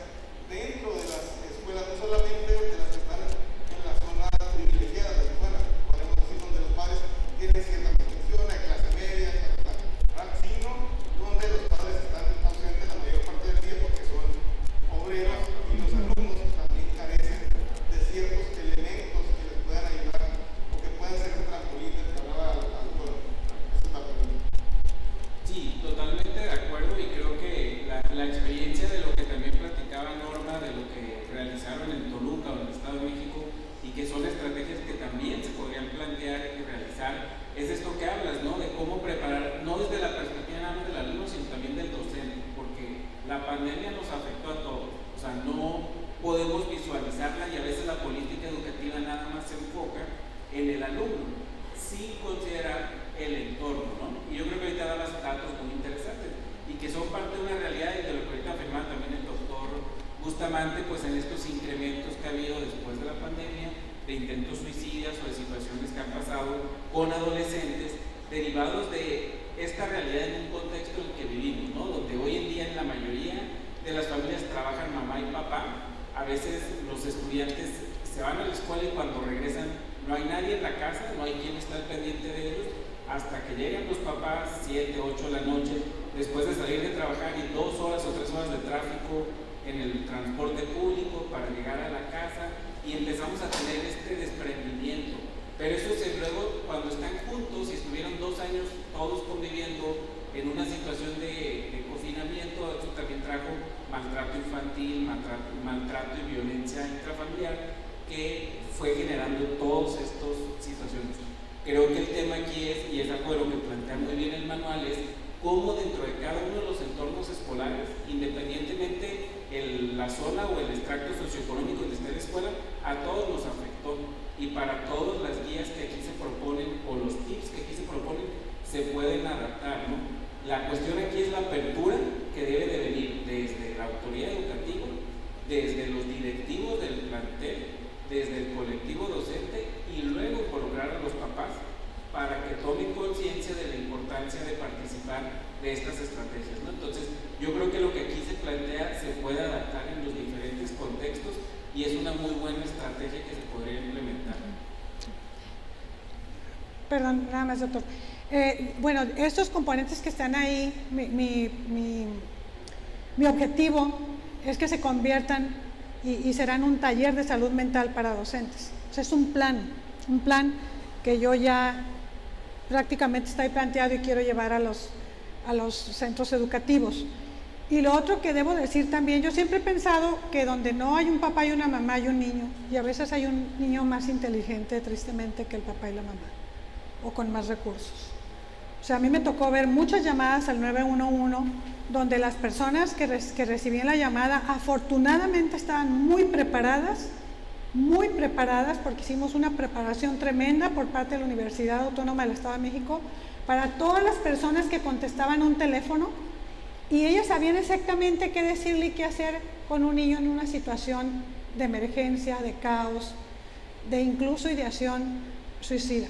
dentro de las escuelas, no solamente de las que están en las zonas privilegiadas de la escuela, podemos decir donde los padres tienen cierta protección, hay clase media, ¿verdad? Sino donde los padres están ausentes la mayor parte del día porque son obreros, y los alumnos también carecen de ciertos elementos que les puedan ayudar o que puedan ser un trampolín del que hablaba el doctor. Esa es la pregunta. Sí, totalmente de acuerdo, y creo que la experiencia de lo que también platicaba Norma, de lo que realizaron en Toluca o en el Estado de México, y que son estrategias que también se podrían plantear y realizar, es esto que hablas, ¿no? De cómo preparar, no desde la perspectiva nada más del alumno, sino también del docente, porque la pandemia nos afectó a todos, o sea, no podemos visualizarla, y a veces la política educativa nada más se enfoca en el alumno, sin considerar el entorno, ¿no? Y yo creo que ahorita dabas datos muy interesantes y que son parte de una realidad, y de lo que ahorita afirmaba también el doctor Bustamante, pues en estos incrementos que ha habido después de la pandemia de intentos suicidas o de situaciones que han pasado con adolescentes derivados de esta realidad en un contexto en el que vivimos, ¿no? Donde hoy en día en la mayoría de las familias trabajan mamá y papá, a veces los estudiantes se van a la escuela y cuando regresan no hay nadie en la casa, no hay quien esté al pendiente de ellos, hasta que llegan los papás 7, 8 de la noche, después de salir de trabajar y 2 horas o 3 horas de tráfico en el transporte público para llegar a la casa, y empezamos a tener este desprendimiento. Pero eso es luego cuando están juntos y estuvieron 2 años todos conviviendo en una situación de confinamiento, eso también trajo maltrato infantil, maltrato y violencia intrafamiliar, que fue generando todas estas situaciones. Creo que el tema aquí es, y es algo de lo que plantea muy bien el manual, es cómo dentro de cada uno de los entornos escolares, independientemente la zona o el extracto socioeconómico donde esté la escuela, a todos nos afectó, y para todas las guías que aquí se proponen o los tips que aquí se proponen se pueden adaptar, ¿no? La cuestión aquí es la apertura que debe de venir desde la autoridad educativa, desde los directivos del plantel, desde el colectivo docente, y luego involucrar a los papás para que tomen conciencia de la importancia de participar de estas estrategias, ¿no? Entonces, yo creo que lo que aquí se plantea se puede adaptar en los diferentes contextos y es una muy buena estrategia que se podría implementar. Perdón, nada más, doctor. Bueno, estos componentes que están ahí, mi objetivo es que se conviertan y serán un taller de salud mental para docentes. O sea, es un plan que yo ya prácticamente estoy planteado y quiero llevar a los centros educativos. Y lo otro que debo decir también, yo siempre he pensado que donde no hay un papá y una mamá hay un niño, y a veces hay un niño más inteligente, tristemente, que el papá y la mamá, o con más recursos. O sea, a mí me tocó ver muchas llamadas al 911, donde las personas que recibían la llamada afortunadamente estaban muy preparadas, porque hicimos una preparación tremenda por parte de la Universidad Autónoma del Estado de México para todas las personas que contestaban un teléfono, y ellas sabían exactamente qué decirle y qué hacer con un niño en una situación de emergencia, de caos, de incluso ideación suicida.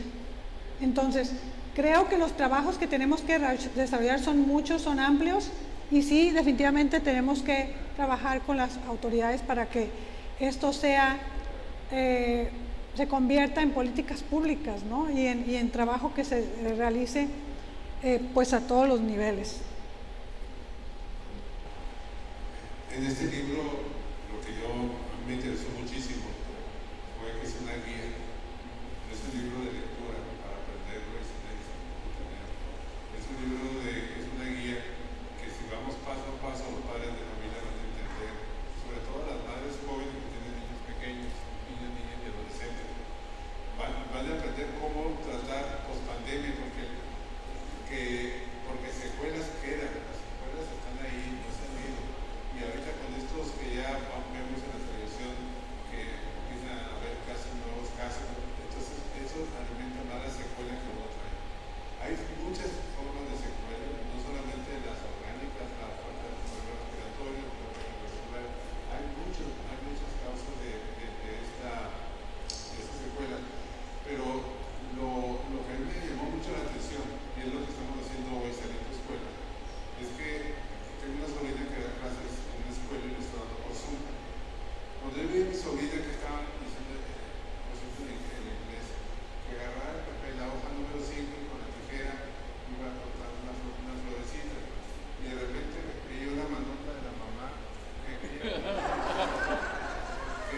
Entonces, creo que los trabajos que tenemos que desarrollar son muchos, son amplios, y sí, definitivamente tenemos que trabajar con las autoridades para que esto se convierta en políticas públicas, ¿no? y en trabajo que se realice pues a todos los niveles. En este libro, lo que a mí me interesó muchísimo fue que es una guía, no es un libro de lectura para aprenderlo y tenerlo. Es un libro es una guía que si vamos paso a paso los padres de familia van a entender, sobre todo las madres jóvenes que tienen niños pequeños, niños, niñas y adolescentes, van a aprender cómo tratar post-pandemia, porque secuelas quedan, las secuelas están ahí, no se han ido. Y ahorita con estos que ya vemos en la televisión que empiezan a haber nuevos casos, entonces eso alimenta más la secuela que uno trae. Hay muchas formas de secuela, no solamente las orgánicas, la falta de sistema respiratorio, hay muchas causas de estas secuelas, pero lo que a mí me llamó mucho la atención, y es lo que estamos haciendo hoy saliendo de escuela, es que tengo una sobrina que da clases en una escuela y lo está dando por Zoom. Cuando yo vi a mi sobrina que estaba diciendo en inglés, que agarraba la hoja número 5 y con la tijera iba a cortar una florecita, y de repente me pidió la manota de la mamá que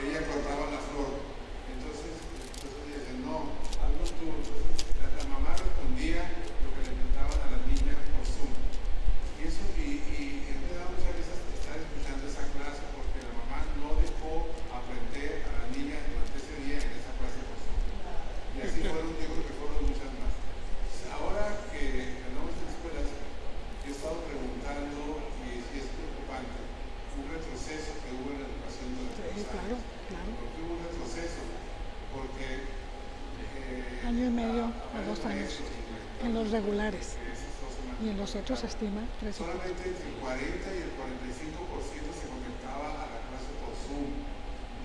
ella cortaba la flor. Entonces ella dice, no, hazlo tú. Entonces la mamá respondía lo que le preguntaban a la niña por Zoom. Y me da mucha risa estar escuchando esa clase, porque la mamá no dejó aprender a la niña durante ese día en esa clase por Zoom. Y así fueron, yo creo que fueron muchas más. Ahora que andamos en escuelas, yo he estado preguntando, y es preocupante, un retroceso que hubo en la educación durante los años. Claro. ¿Por qué hubo un retroceso? Porque año y medio a 2 años en los regulares, y en los otros se estima 3 o 4. Solamente entre el 40 y el 45% se conectaba a la clase por Zoom,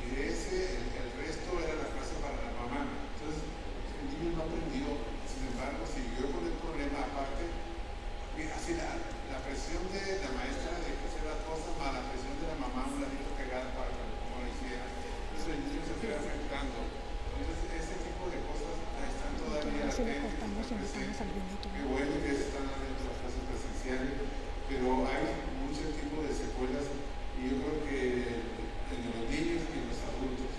y el resto era la clase para la mamá. Entonces el niño no aprendió, sin embargo siguió con el problema. Aparte, así la presión de la maestra de que hacer las cosas, más la presión de la mamá un ladito pegada para que como lo hiciera, entonces el niño se fue afectando. Entonces ese tipo de cosas están todavía latentes. Qué bueno que están dando las clases presenciales, pero hay muchos tipos de secuelas, y yo creo que en los niños y en los adultos,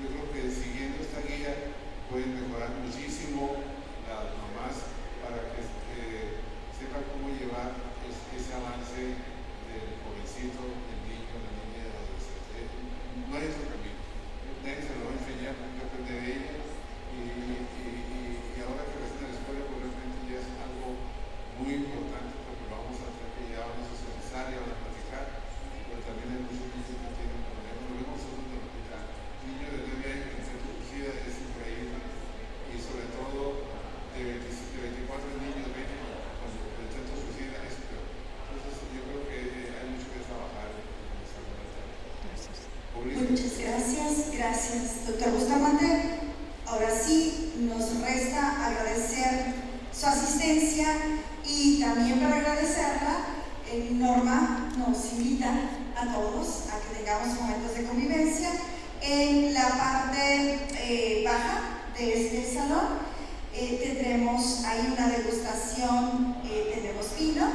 yo creo que siguiendo esta guía pueden mejorar muchísimo las mamás para que sepan cómo llevar ese avance del jovencito, del niño, de la niña, del adolescente. No hay otro camino, nadie se lo va a enseñar, hay que aprender de ella, y ahora que recién en la escuela, pues realmente ya es algo muy importante, porque lo vamos a hacer que ya van a socializar y van a platicar, pero también hay muchos niños que tienen problemas. Lo vemos nosotros en el hospital. Niños de 9 años que se suicida es increíble, y sobre todo de 24 niños, 20 cuando el centro suicida es peor. Entonces yo creo que hay mucho que trabajar en esa mentalidad. Gracias. Muchas gracias, doctor Bustamante. Ahora sí, nos resta agradecer su asistencia, y también para agradecerla, Norma nos invita a todos a que tengamos momentos de convivencia en la parte baja de este salón. Tendremos ahí una degustación, tendremos vino,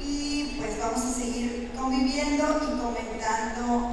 y pues vamos a seguir conviviendo y comer. dando